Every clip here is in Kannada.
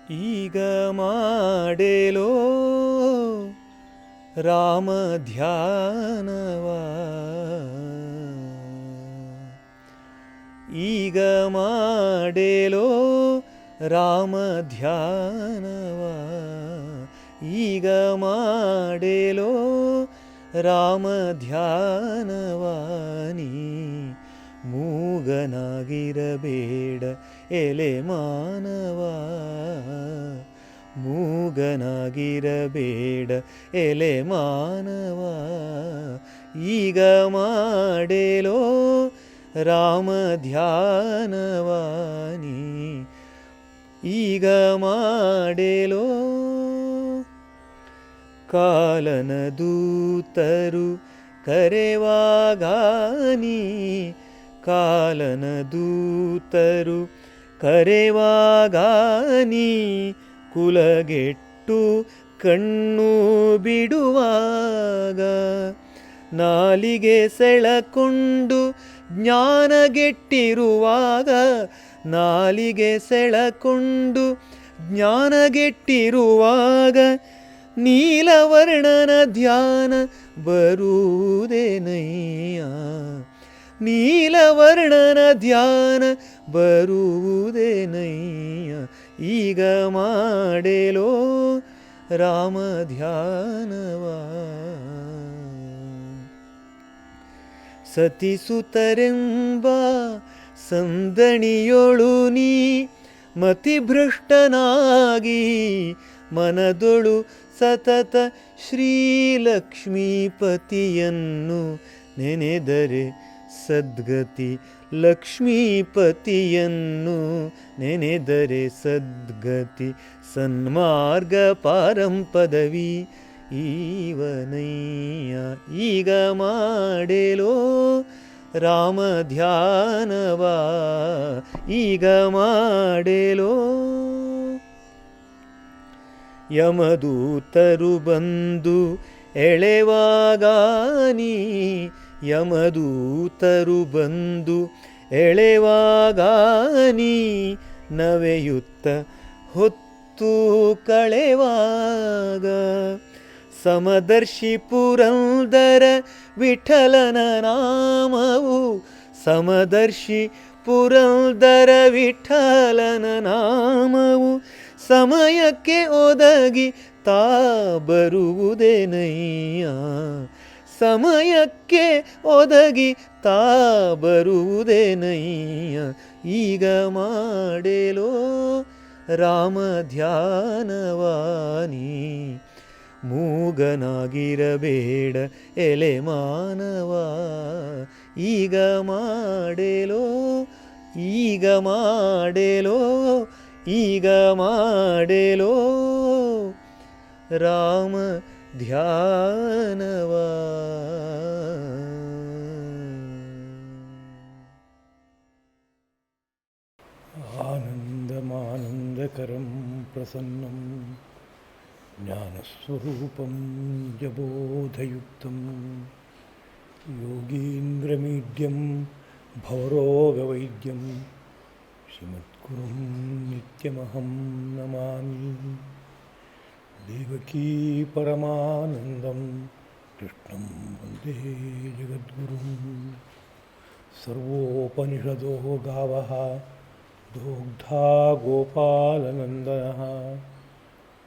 ಈಗ ಮಾಡೆಲೋ ರಾಮ ಧ್ಯಾನವ, ಈಗ ಮಾಡೆಲೋ ರಾಮ ಧ್ಯಾನವ, ಈಗ ಮಾಡೆಲೋ ರಾಮ ಧ್ಯಾನವ. ನೀ ಮೂಗನಾಗಿರಬೇಡ ಎಲೆ ಮಾನವ, ಮೂಗನಾಗಿರಬೇಡ ಎಲೆ ಮಾನವ. ಈಗ ಮಾಡೆಲೋ ರಾಮ ಧ್ಯಾನವ, ನೀ ಈಗ ಮಾಡೆಲೋ. ಕಾಲನ ದೂತರು ಕರೆವಾಗ ನೀ, ಕಾಲನ ದೂತರು ಕರೆವಾಗ ನೀ, ಕುಲಗೆಟ್ಟು ಕಣ್ಣು ಬಿಡುವಾಗ, ನಾಲಿಗೆ ಸೆಳಕೊಂಡು ಜ್ಞಾನಗೆಟ್ಟಿರುವಾಗ, ನಾಲಿಗೆ ಸೆಳಕೊಂಡು ಜ್ಞಾನಗೆಟ್ಟಿರುವಾಗ, ನೀಲವರ್ಣನ ಧ್ಯಾನ ಬರುವುದೇನಯ್ಯ, ನೀಲವರ್ಣನ ಧ್ಯಾನ ಬರುವುದೇನಯ್ಯ. ಈಗ ಮಾಡೆಲೋ ರಾಮ ಧ್ಯಾನವ. ಸತಿಸುತರೆಂಬ ಸಂದಣಿಯೊಳು ನೀ ಮತಿಭ್ರಷ್ಟನಾಗಿ, ಮನದೊಳು ಸತತ ಶ್ರೀಲಕ್ಷ್ಮೀಪತಿಯನ್ನು ನೆನೆದರೆ ಸದ್ಗತಿ, ಲಕ್ಷ್ಮೀಪತಿಯನ್ನು ನೆನೆದರೆ ಸದ್ಗತಿ, ಸನ್ಮಾರ್ಗ ಪಾರಂಪದವಿ ಈವನಯ್ಯ. ಈಗ ಮಾಡೆಲೋ ರಾಮ ಧ್ಯಾನವ, ಈಗ ಮಾಡೆಲೋ. ಯಮದೂತರು ಬಂದು ಎಳೆವಾಗ ನೀ, ಯಮದೂತರು ಬಂದು ಎಳೆವಾಗ ನೀ, ನವೆಯುತ್ತ ಹೊತ್ತು ಕಳೆವಾಗ, ಸಮದರ್ಶಿ ಪುರಂದರ ವಿಠಲನ ನಾಮವು, ಸಮದರ್ಶಿ ಪುರಂದರ ವಿಠಲನ ನಾಮವು, ಸಮಯಕ್ಕೆ ಒದಗಿ ತಾ ಬರುವುದೇನಯ್ಯ, ಸಮಯಕ್ಕೆ ಒದಗಿ ತಾ ಬರುವುದೇನಯ್ಯ. ಈಗ ಮಾಡೆಲೋ ರಾಮ ಧ್ಯಾನವ, ನೀ ಮೂಗನಾಗಿರಬೇಡ ಎಲೆ ಮಾನವ. ಈಗ ಮಾಡೆಲೋ, ಈಗ ಮಾಡೆಲೋ, ಈಗ ಮಾಡೆಲೋ ರಾಮ ಧ್ಯಾನವ. ಆನಂದಮಾನಂದಕರಂ ಪ್ರಸನ್ನಂ ಜ್ಞಾನಸ್ವರೂಪಂ ನಿಜಬೋಧಯುಕ್ತಂ, ಯೋಗೀಂದ್ರಮೀಡ್ಯಂ ಭವರೋಗವೈದ್ಯಂ ಶ್ರೀಮದ್ಗುರುಂ ನಿತ್ಯಮಹಂ ನಮಾಮಿ. ದೇವಕೀ ಪರಮಾನಂದಂ ಕೃಷ್ಣಂ ವಂದೇ ಜಗದ್ಗುರುಂ. ಸರ್ವೋಪನಿಷದೋ ಗಾವಃ ದೋಗ್ಧಾ ಗೋಪಾಲನಂದನಃ,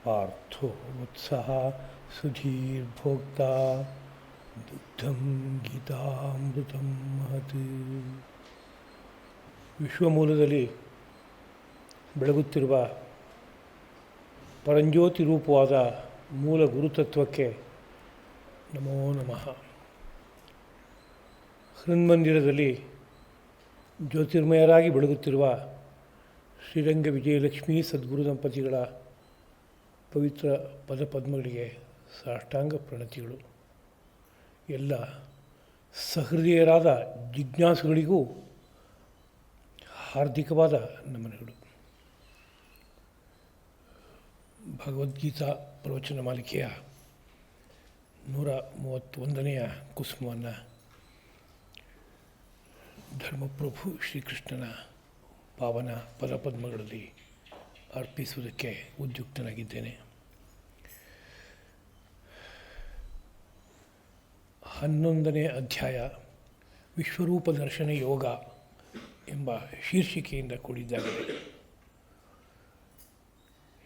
ಪಾರ್ಥೋ ವತ್ಸಃ ಸುಧೀರ್ಭೋಕ್ತಾ ದುಗ್ಧಂ ಗೀತಾಮೃತಂ ಮಹತ್. ವಿಶ್ವಮೂಲದಲ್ಲಿ ಬೆಳಗುತ್ತಿರುವ ಪರಂಜ್ಯೋತಿ ರೂಪವಾದ ಮೂಲ ಗುರುತತ್ವಕ್ಕೆ ನಮೋ ನಮಃ. ಹೃನ್ಮಂದಿರದಲ್ಲಿ ಜ್ಯೋತಿರ್ಮಯರಾಗಿ ಬೆಳಗುತ್ತಿರುವ ಶ್ರೀರಂಗ ವಿಜಯಲಕ್ಷ್ಮೀ ಸದ್ಗುರು ದಂಪತಿಗಳ ಪವಿತ್ರ ಪದಪದ್ಮಗಳಿಗೆ ಸಾಷ್ಟಾಂಗ ಪ್ರಣತಿಗಳು. ಎಲ್ಲ ಸಹೃದಯರಾದ ಜಿಜ್ಞಾಸುಗಳಿಗೂ ಹಾರ್ದಿಕವಾದ ನಮನಗಳು. ಭಗವದ್ಗೀತಾ ಪ್ರವಚನ ಮಾಲಿಕೆಯ 131ನೆಯ ಕುಸುಮವನ್ನು ಧರ್ಮಪ್ರಭು ಶ್ರೀಕೃಷ್ಣನ ಪಾವನ ಪದಪದ್ಮಗಳಲ್ಲಿ ಅರ್ಪಿಸುವುದಕ್ಕೆ ಉದ್ಯುಕ್ತನಾಗಿದ್ದೇನೆ. 11ನೇ ಅಧ್ಯಾಯ ವಿಶ್ವರೂಪ ದರ್ಶನ ಯೋಗ ಎಂಬ ಶೀರ್ಷಿಕೆಯಿಂದ ಕೂಡಿದ್ದಾಗಿದೆ.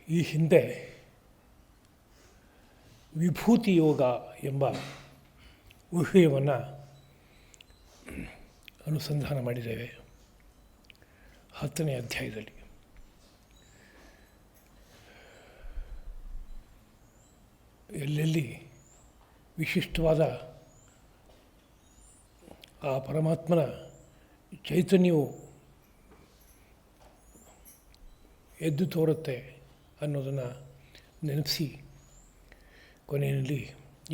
ಈ ಹಿಂದೆ ವಿಭೂತಿ ಯೋಗ ಎಂಬ ವಿಷಯವನ್ನು ಅನುಸಂಧಾನ ಮಾಡಿದ್ದೇವೆ 10ನೇ ಅಧ್ಯಾಯದಲ್ಲಿ. ಎಲ್ಲೆಲ್ಲಿ ವಿಶಿಷ್ಟವಾದ ಆ ಪರಮಾತ್ಮನ ಚೈತನ್ಯವು ಎದ್ದು ತೋರುತ್ತೆ ಅನ್ನೋದನ್ನು ನೆನಪಿಸಿ ಕೊನೆಯಲ್ಲಿ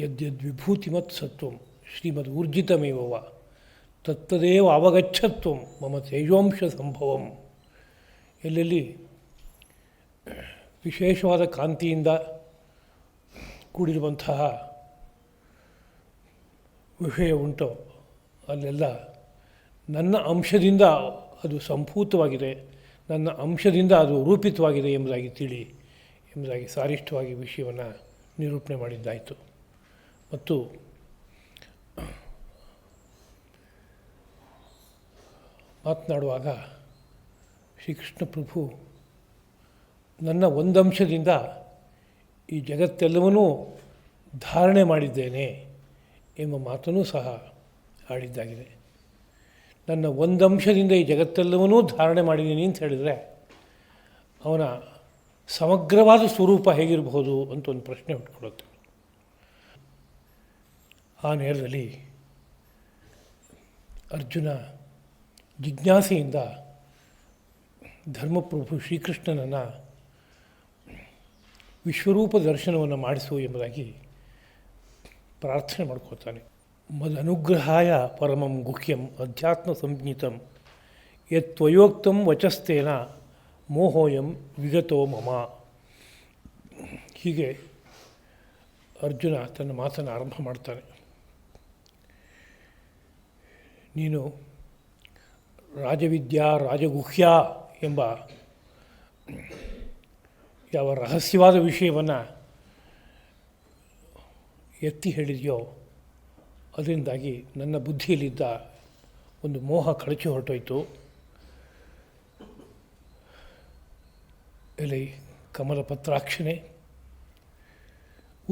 ಯದ್ಯದ್ವಿಭೂತಿಮತ್ ಸತ್ವಂ ಶ್ರೀಮದ್ ಊರ್ಜಿತಮೇವ ತತ್ತದೇವ ಅವಗಚ್ಚತ್ವಂ ಮಮ ತೇಜೋಂಶ ಸಂಭವಂ. ಎಲ್ಲೆಲ್ಲಿ ವಿಶೇಷವಾದ ಕಾಂತಿಯಿಂದ ಕೂಡಿರುವಂತಹ ವಿಷಯ ಉಂಟೋ ಅಲ್ಲೆಲ್ಲ ನನ್ನ ಅಂಶದಿಂದ ಅದು ಸಂಭೂತವಾಗಿದೆ, ನನ್ನ ಅಂಶದಿಂದ ಅದು ರೂಪಿತವಾಗಿದೆ ಎಂಬುದಾಗಿ ಎಂಬುದಾಗಿ ಸಾರಿಷ್ಠವಾಗಿ ವಿಷಯವನ್ನು ನಿರೂಪಣೆ ಮಾಡಿದ್ದಾಯಿತು. ಮತ್ತು ಮಾತನಾಡುವಾಗ ಶ್ರೀಕೃಷ್ಣ ಪ್ರಭು ನನ್ನ ಒಂದಂಶದಿಂದ ಈ ಜಗತ್ತೆಲ್ಲವನ್ನೂ ಧಾರಣೆ ಮಾಡಿದ್ದೇನೆ ಎಂಬ ಮಾತನ್ನೂ ಸಹ ಆಡಿದ್ದಾಗಿದೆ. ನನ್ನ ಒಂದಂಶದಿಂದ ಈ ಜಗತ್ತೆಲ್ಲವನ್ನೂ ಧಾರಣೆ ಮಾಡಿದ್ದೀನಿ ಅಂತ ಹೇಳಿದರೆ ಅವನ ಸಮಗ್ರವಾದ ಸ್ವರೂಪ ಹೇಗಿರಬಹುದು ಅಂತ ಒಂದು ಪ್ರಶ್ನೆ ಹುಟ್ಟುಕೊಡುತ್ತೆ. ಆ ನೇರದಲ್ಲಿ ಅರ್ಜುನ ಜಿಜ್ಞಾಸೆಯಿಂದ ಧರ್ಮಪ್ರಭು ಶ್ರೀಕೃಷ್ಣನನ್ನು ವಿಶ್ವರೂಪ ದರ್ಶನವನ್ನು ಮಾಡಿಸು ಎಂಬುದಾಗಿ ಪ್ರಾರ್ಥನೆ ಮಾಡ್ಕೋತಾನೆ. ಮದನುಗ್ರಹಾಯ ಪರಮಂ ಗುಹ್ಯಂ ಅಧ್ಯಾತ್ಮ ಸಂಜ್ಞಿತಂ ಯತ್ವಯೋಕ್ತಂ ವಚಸ್ತೇನ ಮೋಹೋಯಂ ವಿಗತೋ ಮಮ. ಹೀಗೆ ಅರ್ಜುನ ತನ್ನ ಮಾತನ್ನು ಆರಂಭ ಮಾಡ್ತಾನೆ. ನೀನು ರಾಜವಿದ್ಯಾ ರಾಜಗುಹ್ಯ ಎಂಬ ಯಾವ ರಹಸ್ಯವಾದ ವಿಷಯವನ್ನು ಎತ್ತಿ ಹೇಳಿದೆಯೋ ಅದರಿಂದಾಗಿ ನನ್ನ ಬುದ್ಧಿಯಲ್ಲಿದ್ದ ಒಂದು ಮೋಹ ಕಳಚಿ ಹೊರಟೋಯ್ತು. ಎಲೆ ಕಮಲ ಪತ್ರಾಕ್ಷಣೆ,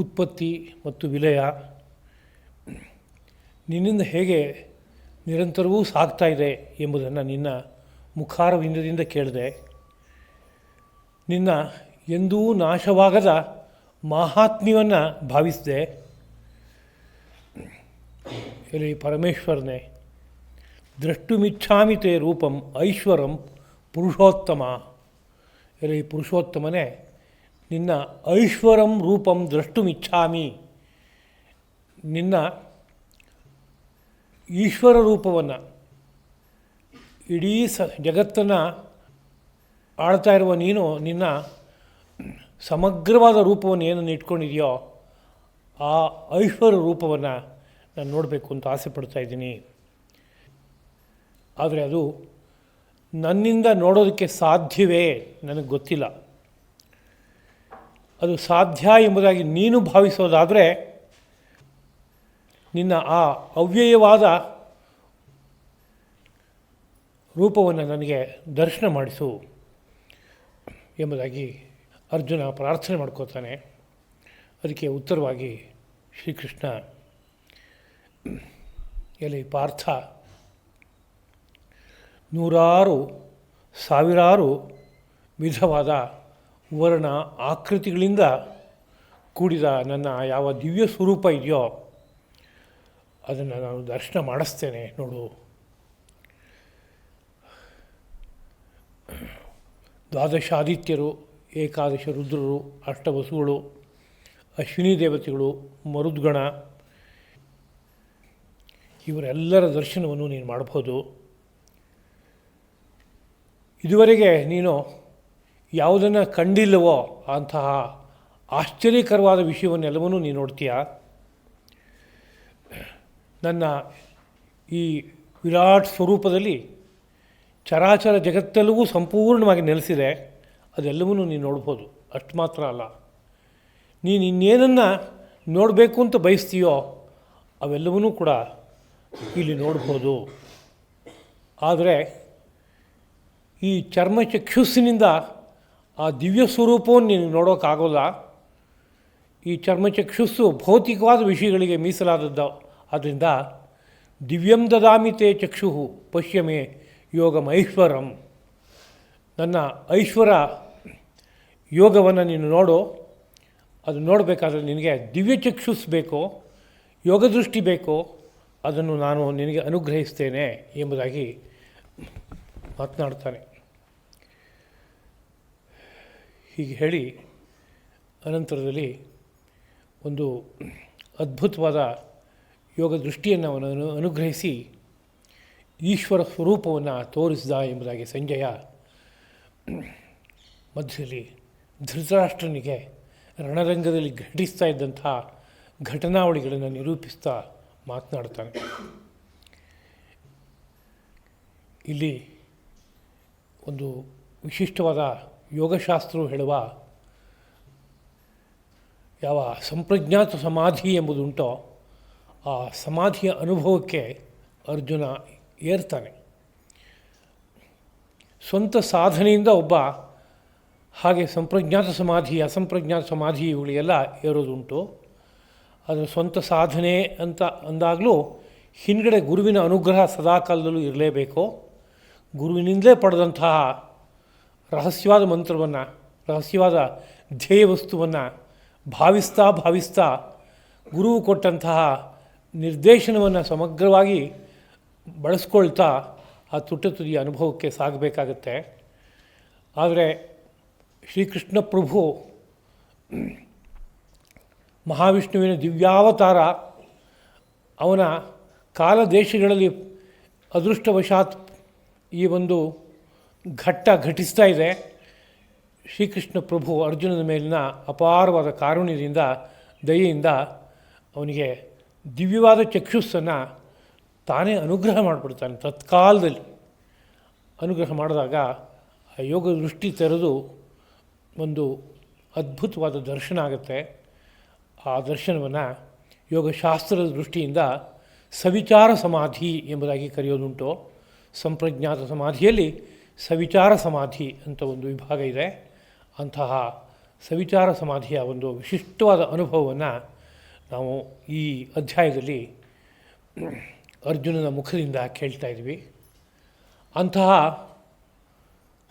ಉತ್ಪತ್ತಿ ಮತ್ತು ವಿಲಯ ನಿನ್ನಿಂದ ಹೇಗೆ ನಿರಂತರವೂ ಸಾಗ್ತಾ ಇದೆ ಎಂಬುದನ್ನು ನಿನ್ನ ಮುಖಾರವಿಂದದಿಂದ ಕೇಳಿದೆ. ನಿನ್ನ ಎಂದೂ ನಾಶವಾಗದ ಮಾಹಾತ್ಮ್ಯವನ್ನು ಭಾವಿಸಿದೆ. ಎಲೆ ಪರಮೇಶ್ವರನೇ, ದ್ರಷ್ಟುಮಿಚ್ಛಾಮಿ ತೇ ರೂಪಂ ಐಶ್ವರಂ ಪುರುಷೋತ್ತಮ. ಎಲೆ ಪುರುಷೋತ್ತಮನೇ, ನಿನ್ನ ಐಶ್ವರಂ ರೂಪಂ ದ್ರಷ್ಟುಮಿಚ್ಛಾಮಿ, ನಿನ್ನ ಈಶ್ವರ ರೂಪವನ್ನು, ಇಡೀ ಜಗತ್ತನ್ನು ಆಳ್ತಾ ಇರುವ ನೀನು ನಿನ್ನ ಸಮಗ್ರವಾದ ರೂಪವನ್ನು ಏನನ್ನು ಇಟ್ಕೊಂಡಿದೆಯೋ ಆ ಐಶ್ವರ್ಯ ರೂಪವನ್ನು ನಾನು ನೋಡಬೇಕು ಅಂತ ಆಸೆ ಪಡ್ತಾ ಇದ್ದೀನಿ. ಆದರೆ ಅದು ನನ್ನಿಂದ ನೋಡೋದಕ್ಕೆ ಸಾಧ್ಯವೇ ನನಗೆ ಗೊತ್ತಿಲ್ಲ. ಅದು ಸಾಧ್ಯ ಎಂಬುದಾಗಿ ನೀನು ಭಾವಿಸೋದಾದರೆ ನಿನ್ನ ಆ ಅವ್ಯಯವಾದ ರೂಪವನ್ನು ನನಗೆ ದರ್ಶನ ಮಾಡಿಸು ಎಂಬುದಾಗಿ ಅರ್ಜುನ ಪ್ರಾರ್ಥನೆ ಮಾಡ್ಕೋತಾನೆ. ಅದಕ್ಕೆ ಉತ್ತರವಾಗಿ ಶ್ರೀಕೃಷ್ಣ, ಎಲೆ ಪಾರ್ಥ, ನೂರಾರು ಸಾವಿರಾರು ವಿಧವಾದ ವರ್ಣ ಆಕೃತಿಗಳಿಂದ ಕೂಡಿದ ನನ್ನ ಯಾವ ದಿವ್ಯ ಸ್ವರೂಪ ಇದೆಯೋ ಅದನ್ನು ನಾನು ದರ್ಶನ ಮಾಡಿಸ್ತೇನೆ ನೋಡು. ದ್ವಾದಶ ಆದಿತ್ಯರು, ಏಕಾದಶ ರುದ್ರರು, ಅಷ್ಟವಸುಗಳು, ಅಶ್ವಿನಿ ದೇವತೆಗಳು, ಮರುದ್ಗಣ ಇವರೆಲ್ಲರ ದರ್ಶನವನ್ನು ನೀನು ಮಾಡಬಹುದು. ಇದುವರೆಗೆ ನೀನು ಯಾವುದನ್ನು ಕಂಡಿಲ್ಲವೋ ಅಂತಹ ಆಶ್ಚರ್ಯಕರವಾದ ವಿಷಯವನ್ನೆಲ್ಲವನ್ನೂ ನೀನು ನೋಡ್ತೀಯ. ನನ್ನ ಈ ವಿರಾಟ್ ಸ್ವರೂಪದಲ್ಲಿ ಚರಾಚರ ಜಗತ್ತೆಲ್ಲವೂ ಸಂಪೂರ್ಣವಾಗಿ ನೆಲೆಸಿದೆ. ಅದೆಲ್ಲವನ್ನೂ ನೀನು ನೋಡ್ಬೋದು. ಅಷ್ಟು ಮಾತ್ರ ಅಲ್ಲ, ನೀನು ಇನ್ನೇನನ್ನು ನೋಡಬೇಕು ಅಂತ ಬಯಸ್ತೀಯೋ ಅವೆಲ್ಲವನ್ನೂ ಕೂಡ ಇಲ್ಲಿ ನೋಡ್ಬೋದು. ಆದರೆ ಈ ಚರ್ಮಚಕ್ಷುಸ್ಸಿನಿಂದ ಆ ದಿವ್ಯ ಸ್ವರೂಪವನ್ನು ನೀನು ನೋಡೋಕ್ಕಾಗೋಲ್ಲ. ಈ ಚರ್ಮಚಕ್ಷುಸ್ಸು ಭೌತಿಕವಾದ ವಿಷಯಗಳಿಗೆ ಮೀಸಲಾದದ್ದು. ಆದ್ದರಿಂದ ದಿವ್ಯಂ ದದಾಮಿ ತೇ ಚಕ್ಷು ಪಶ್ಯಮೇ ಯೋಗಮೈಶ್ವರಂ. ನನ್ನ ಐಶ್ವರ ಯೋಗವನ್ನು ನೀನು ನೋಡು. ಅದು ನೋಡಬೇಕಾದ್ರೆ ನಿನಗೆ ದಿವ್ಯ ಚಕ್ಷುಸ್ ಬೇಕೋ, ಯೋಗದೃಷ್ಟಿ ಬೇಕೋ, ಅದನ್ನು ನಾನು ನಿನಗೆ ಅನುಗ್ರಹಿಸ್ತೇನೆ ಎಂಬುದಾಗಿ ಮಾತನಾಡ್ತಾನೆ. ಹೀಗೆ ಹೇಳಿ ಅನಂತರದಲ್ಲಿ ಒಂದು ಅದ್ಭುತವಾದ ಯೋಗ ದೃಷ್ಟಿಯನ್ನು ಅವನನ್ನು ಅನುಗ್ರಹಿಸಿ ಈಶ್ವರ ಸ್ವರೂಪವನ್ನು ತೋರಿಸಿದ ಎಂಬುದಾಗಿ ಸಂಜಯ ಮಧ್ಯದಲ್ಲಿ ಧೃತರಾಷ್ಟ್ರನಿಗೆ ರಣರಂಗದಲ್ಲಿ ಘಟಿಸ್ತಾ ಇದ್ದಂಥ ಘಟನಾವಳಿಗಳನ್ನು ನಿರೂಪಿಸ್ತಾ ಮಾತನಾಡ್ತಾನೆ. ಇಲ್ಲಿ ಒಂದು ವಿಶಿಷ್ಟವಾದ ಯೋಗಶಾಸ್ತ್ರವು ಹೇಳುವ ಯಾವ ಸಂಪ್ರಜ್ಞಾತ ಸಮಾಧಿ ಎಂಬುದುಂಟೋ ಆ ಸಮಾಧಿಯ ಅನುಭವಕ್ಕೆ ಅರ್ಜುನ ಏರ್ತಾನೆ. ಸ್ವಂತ ಸಾಧನೆಯಿಂದ ಒಬ್ಬ ಹಾಗೆ ಸಂಪ್ರಜ್ಞಾತ ಸಮಾಧಿ, ಅಸಂಪ್ರಜ್ಞಾತ ಸಮಾಧಿ ಇವುಗಳೆಲ್ಲ ಏರೋದುಂಟು. ಅದರ ಸ್ವಂತ ಸಾಧನೆ ಅಂತ ಅಂದಾಗಲೂ ಹಿಂದ್ಗಡೆ ಗುರುವಿನ ಅನುಗ್ರಹ ಸದಾಕಾಲದಲ್ಲೂ ಇರಲೇಬೇಕು. ಗುರುವಿನಿಂದಲೇ ಪಡೆದಂತಹ ರಹಸ್ಯವಾದ ಮಂತ್ರವನ್ನು, ರಹಸ್ಯವಾದ ಧ್ಯೇಯ ವಸ್ತುವನ್ನು ಭಾವಿಸ್ತಾ ಗುರುವು ಕೊಟ್ಟಂತಹ ನಿರ್ದೇಶನವನ್ನು ಸಮಗ್ರವಾಗಿ ಬಳಸ್ಕೊಳ್ತಾ ಆ ತುದಿಯ ಅನುಭವಕ್ಕೆ ಸಾಗಬೇಕಾಗತ್ತೆ. ಆದರೆ ಶ್ರೀಕೃಷ್ಣ ಪ್ರಭು ಮಹಾವಿಷ್ಣುವಿನ ದಿವ್ಯಾವತಾರ, ಅವನ ಕಾಲ ದೇಶಗಳಲ್ಲಿ ಅದೃಷ್ಟವಶಾತ್ ಈ ಒಂದು ಘಟಿಸ್ತಾ ಇದೆ. ಶ್ರೀಕೃಷ್ಣ ಪ್ರಭು ಅರ್ಜುನನ ಮೇಲಿನ ಅಪಾರವಾದ ಕಾರುಣ್ಯದಿಂದ, ದಯೆಯಿಂದ ಅವನಿಗೆ ದಿವ್ಯವಾದ ಚಕ್ಷುಸ್ಸನ್ನು ತಾನೇ ಅನುಗ್ರಹ ಮಾಡಿಬಿಡ್ತಾನೆ. ತತ್ಕಾಲದಲ್ಲಿ ಅನುಗ್ರಹ ಮಾಡಿದಾಗ ಆ ಯೋಗ ದೃಷ್ಟಿ ತೆರೆದು ಒಂದು ಅದ್ಭುತವಾದ ದರ್ಶನ ಆಗುತ್ತೆ. ಆ ದರ್ಶನವನ್ನು ಯೋಗಶಾಸ್ತ್ರದ ದೃಷ್ಟಿಯಿಂದ ಸವಿಚಾರ ಸಮಾಧಿ ಎಂಬುದಾಗಿ ಕರೆಯೋದುಂಟು. ಸಂಪ್ರಜ್ಞಾತ ಸಮಾಧಿಯಲ್ಲಿ ಸವಿಚಾರ ಸಮಾಧಿ ಅಂತ ಒಂದು ವಿಭಾಗ ಇದೆ. ಅಂತಹ ಸವಿಚಾರ ಸಮಾಧಿಯ ಒಂದು ವಿಶಿಷ್ಟವಾದ ಅನುಭವವನ್ನು ನಾವು ಈ ಅಧ್ಯಾಯದಲ್ಲಿ ಅರ್ಜುನನ ಮುಖದಿಂದ ಕೇಳ್ತಾ ಇದ್ವಿ. ಅಂತಹ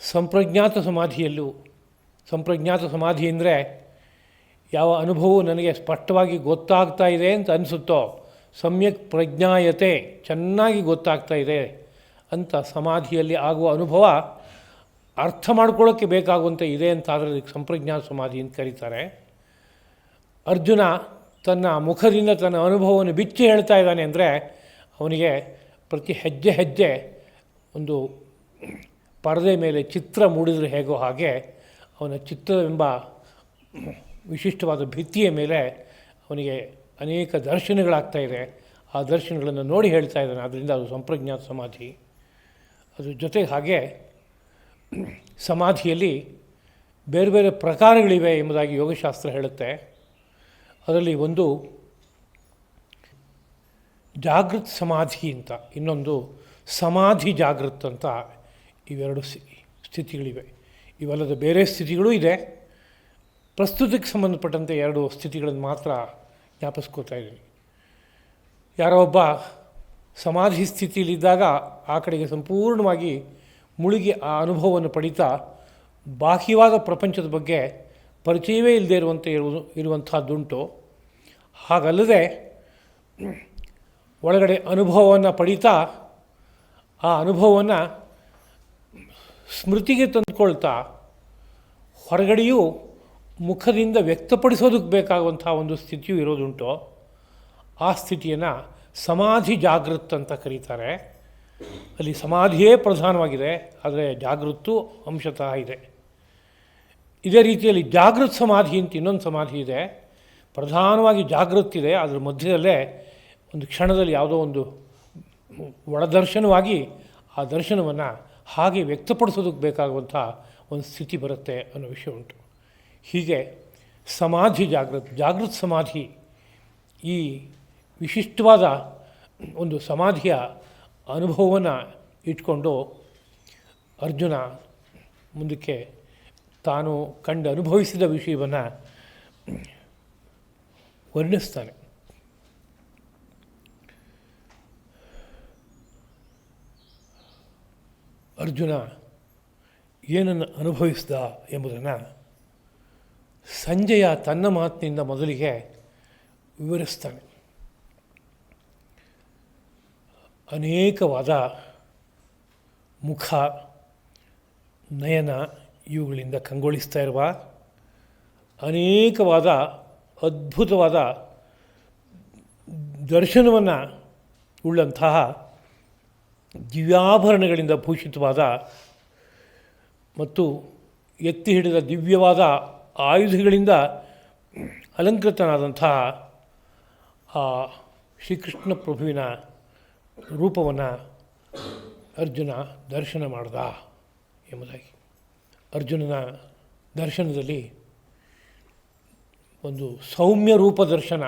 ಸಂಪ್ರಜ್ಞಾತ ಸಮಾಧಿಯಲ್ಲೂ, ಸಂಪ್ರಜ್ಞಾತ ಸಮಾಧಿ ಅಂದರೆ ಯಾವ ಅನುಭವವು ನನಗೆ ಸ್ಪಷ್ಟವಾಗಿ ಗೊತ್ತಾಗ್ತಾ ಇದೆ ಅಂತ ಅನಿಸುತ್ತೋ, ಸಮ್ಯಕ್ ಪ್ರಜ್ಞಾಯತೆ, ಚೆನ್ನಾಗಿ ಗೊತ್ತಾಗ್ತಾ ಇದೆ ಅಂತ ಸಮಾಧಿಯಲ್ಲಿ ಆಗುವ ಅನುಭವ ಅರ್ಥ ಮಾಡ್ಕೊಳ್ಳೋಕ್ಕೆ ಬೇಕಾಗುವಂತೆ ಇದೆ ಅಂತಾದರೆ ಅದಕ್ಕೆ ಸಂಪ್ರಜ್ಞಾತ ಸಮಾಧಿ ಅಂತ ಕರೀತಾರೆ. ಅರ್ಜುನ ತನ್ನ ಮುಖದಿಂದ ತನ್ನ ಅನುಭವವನ್ನು ಬಿಚ್ಚಿ ಹೇಳ್ತಾ ಇದ್ದಾನೆ ಅಂದರೆ ಅವನಿಗೆ ಪ್ರತಿ ಹೆಜ್ಜೆ ಒಂದು ಪರದೆ ಮೇಲೆ ಚಿತ್ರ ಮೂಡಿದರೆ ಹೇಗೋ ಹಾಗೆ ಅವನ ಚಿತ್ರವೆಂಬ ವಿಶಿಷ್ಟವಾದ ಭಿತ್ತಿಯ ಮೇಲೆ ಅವನಿಗೆ ಅನೇಕ ದರ್ಶನಗಳಾಗ್ತಾಯಿದೆ. ಆ ದರ್ಶನಗಳನ್ನು ನೋಡಿ ಹೇಳ್ತಾ ಇದ್ದಾನೆ. ಆದ್ದರಿಂದ ಅದು ಸಂಪ್ರಜ್ಞಾತ ಸಮಾಧಿ. ಅದ್ರ ಜೊತೆಗೆ ಹಾಗೆ ಸಮಾಧಿಯಲ್ಲಿ ಬೇರೆ ಬೇರೆ ಪ್ರಕಾರಗಳಿವೆ ಎಂಬುದಾಗಿ ಯೋಗಶಾಸ್ತ್ರ ಹೇಳುತ್ತೆ. ಅದರಲ್ಲಿ ಒಂದು ಜಾಗೃತ್ ಸಮಾಧಿ ಅಂತ, ಇನ್ನೊಂದು ಸಮಾಧಿ ಜಾಗೃತ್ ಅಂತ, ಇವೆರಡು ಸ್ಥಿತಿಗಳಿವೆ. ಇವೆಲ್ಲದ ಬೇರೆ ಸ್ಥಿತಿಗಳೂ ಇದೆ. ಪ್ರಸ್ತುತಕ್ಕೆ ಸಂಬಂಧಪಟ್ಟಂತೆ ಎರಡು ಸ್ಥಿತಿಗಳನ್ನು ಮಾತ್ರ ಜ್ಞಾಪಿಸ್ಕೋತಾ ಇದ್ದೀನಿ. ಯಾರೋ ಒಬ್ಬ ಸಮಾಧಿ ಸ್ಥಿತಿಯಲ್ಲಿದ್ದಾಗ ಆ ಕಡೆಗೆ ಸಂಪೂರ್ಣವಾಗಿ ಮುಳುಗಿ ಆ ಅನುಭವವನ್ನು ಪಡೀತಾ ಬಾಹ್ಯವಾದ ಪ್ರಪಂಚದ ಬಗ್ಗೆ ಪರಿಚಯವೇ ಇಲ್ಲದೆ ಇರುವಂಥದ್ದುಂಟು. ಹಾಗಲ್ಲದೆ ಒಳಗಡೆ ಅನುಭವವನ್ನು ಪಡೀತಾ ಆ ಅನುಭವವನ್ನು ಸ್ಮೃತಿಗೆ ತಂದುಕೊಳ್ತಾ ಹೊರಗಡೆಯೂ ಮುಖದಿಂದ ವ್ಯಕ್ತಪಡಿಸೋದಕ್ಕೆ ಬೇಕಾಗುವಂಥ ಒಂದು ಸ್ಥಿತಿಯೂ ಇರೋದುಂಟು. ಆ ಸ್ಥಿತಿಯನ್ನು ಸಮಾಧಿ ಜಾಗೃತ್ ಅಂತ ಕರೀತಾರೆ. ಅಲ್ಲಿ ಸಮಾಧಿಯೇ ಪ್ರಧಾನವಾಗಿದೆ, ಆದರೆ ಜಾಗೃತ್ತು ಅಂಶತಃ ಇದೆ. ಇದೇ ರೀತಿಯಲ್ಲಿ ಜಾಗೃತ್ ಸಮಾಧಿ ಅಂತ ಇನ್ನೊಂದು ಸಮಾಧಿ ಇದೆ. ಪ್ರಧಾನವಾಗಿ ಜಾಗೃತಿದೆ, ಅದರ ಮಧ್ಯದಲ್ಲೇ ಒಂದು ಕ್ಷಣದಲ್ಲಿ ಯಾವುದೋ ಒಂದು ಒಳದರ್ಶನವಾಗಿ ಆ ದರ್ಶನವನ್ನು ಹಾಗೆ ವ್ಯಕ್ತಪಡಿಸೋದಕ್ಕೆ ಬೇಕಾಗುವಂಥ ಒಂದು ಸ್ಥಿತಿ ಬರುತ್ತೆ ಅನ್ನೋ ವಿಷಯ ಉಂಟು. ಹೀಗೆ ಸಮಾಧಿ ಜಾಗೃತ ಸಮಾಧಿ, ಈ ವಿಶಿಷ್ಟವಾದ ಒಂದು ಸಮಾಧಿಯ ಅನುಭವವನ್ನು ಇಟ್ಕೊಂಡು ಅರ್ಜುನ ಮುಂದಕ್ಕೆ ತಾನು ಕಂಡು ಅನುಭವಿಸಿದ ವಿಷಯವನ್ನು ವರ್ಣಿಸ್ತಾನೆ. ಅರ್ಜುನ ಏನನ್ನು ಅನುಭವಿಸಿದ ಎಂಬುದನ್ನು ಸಂಜಯ ತನ್ನ ಮಾತಿನಿಂದ ಮೊದಲಿಗೆ ವಿವರಿಸ್ತಾನೆ. ಅನೇಕವಾದ ಮುಖ, ನಯನ ಇವುಗಳಿಂದ ಕಂಗೊಳಿಸ್ತಾ ಇರುವ ಅನೇಕವಾದ ಅದ್ಭುತವಾದ ದರ್ಶನವನ್ನು ಉಳ್ಳಂತಹ ದಿವ್ಯಾಭರಣಗಳಿಂದ ಭೂಷಿತವಾದ ಮತ್ತು ಎತ್ತಿ ಹಿಡಿದ ದಿವ್ಯವಾದ ಆಯುಧಗಳಿಂದ ಅಲಂಕೃತನಾದಂತಹ ಆ ಶ್ರೀಕೃಷ್ಣ ಪ್ರಭುವಿನ ರೂಪವನ್ನು ಅರ್ಜುನ ದರ್ಶನ ಮಾಡ್ದ ಎಂಬುದಾಗಿ. ಅರ್ಜುನನ ದರ್ಶನದಲ್ಲಿ ಒಂದು ಸೌಮ್ಯ ರೂಪ ದರ್ಶನ,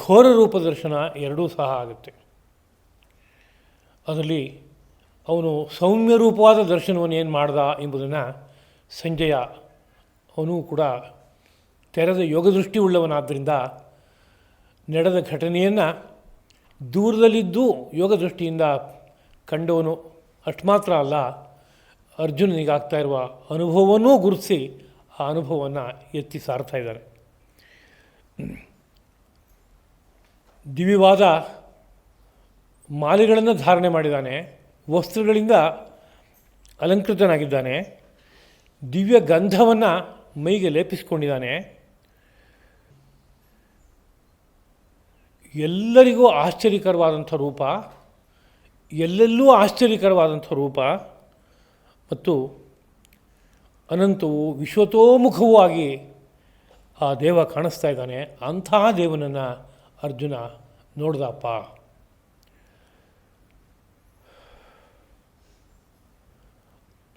ಘೋರ ರೂಪ ದರ್ಶನ ಎರಡೂ ಸಹ ಆಗುತ್ತೆ. ಅದರಲ್ಲಿ ಅವನು ಸೌಮ್ಯ ರೂಪವಾದ ದರ್ಶನವನ್ನು ಏನು ಮಾಡ್ದ ಎಂಬುದನ್ನು ಸಂಜಯ, ಅವನು ಕೂಡ ತೆರೆದ ಯೋಗದೃಷ್ಟಿ ಉಳ್ಳವನಾದ್ದರಿಂದ ನಡೆದ ಘಟನೆಯನ್ನು ದೂರದಲ್ಲಿದ್ದು ಯೋಗದೃಷ್ಟಿಯಿಂದ ಕಂಡವನು. ಅಷ್ಟು ಮಾತ್ರ ಅಲ್ಲ, ಅರ್ಜುನನಿಗಾಗ್ತಾ ಇರುವ ಅನುಭವವನ್ನೂ ಗುರುತಿಸಿ ಆ ಅನುಭವವನ್ನು ಎತ್ತಿ ಸಾರ್ತಾ ಇದ್ದಾರೆ. ದಿವ್ಯವಾದ ಮಾಲೆಗಳನ್ನು ಧಾರಣೆ ಮಾಡಿದ್ದಾನೆ, ವಸ್ತ್ರಗಳಿಂದ ಅಲಂಕೃತನಾಗಿದ್ದಾನೆ, ದಿವ್ಯ ಗಂಧವನ್ನು ಮೈಗೆ ಲೇಪಿಸಿಕೊಂಡಿದ್ದಾನೆ. ಎಲ್ಲರಿಗೂ ಆಶ್ಚರ್ಯಕರವಾದಂಥ ರೂಪ, ಎಲ್ಲೆಲ್ಲೂ ಆಶ್ಚರ್ಯಕರವಾದಂಥ ರೂಪ ಮತ್ತು ಅನಂತವೂ ವಿಶ್ವತೋಮುಖವೂ ಆಗಿ ಆ ದೇವ ಕಾಣಿಸ್ತಾ ಇದ್ದಾನೆ. ಅಂತಹ ದೇವನನ್ನು ಅರ್ಜುನ ನೋಡ್ದಪ್ಪ.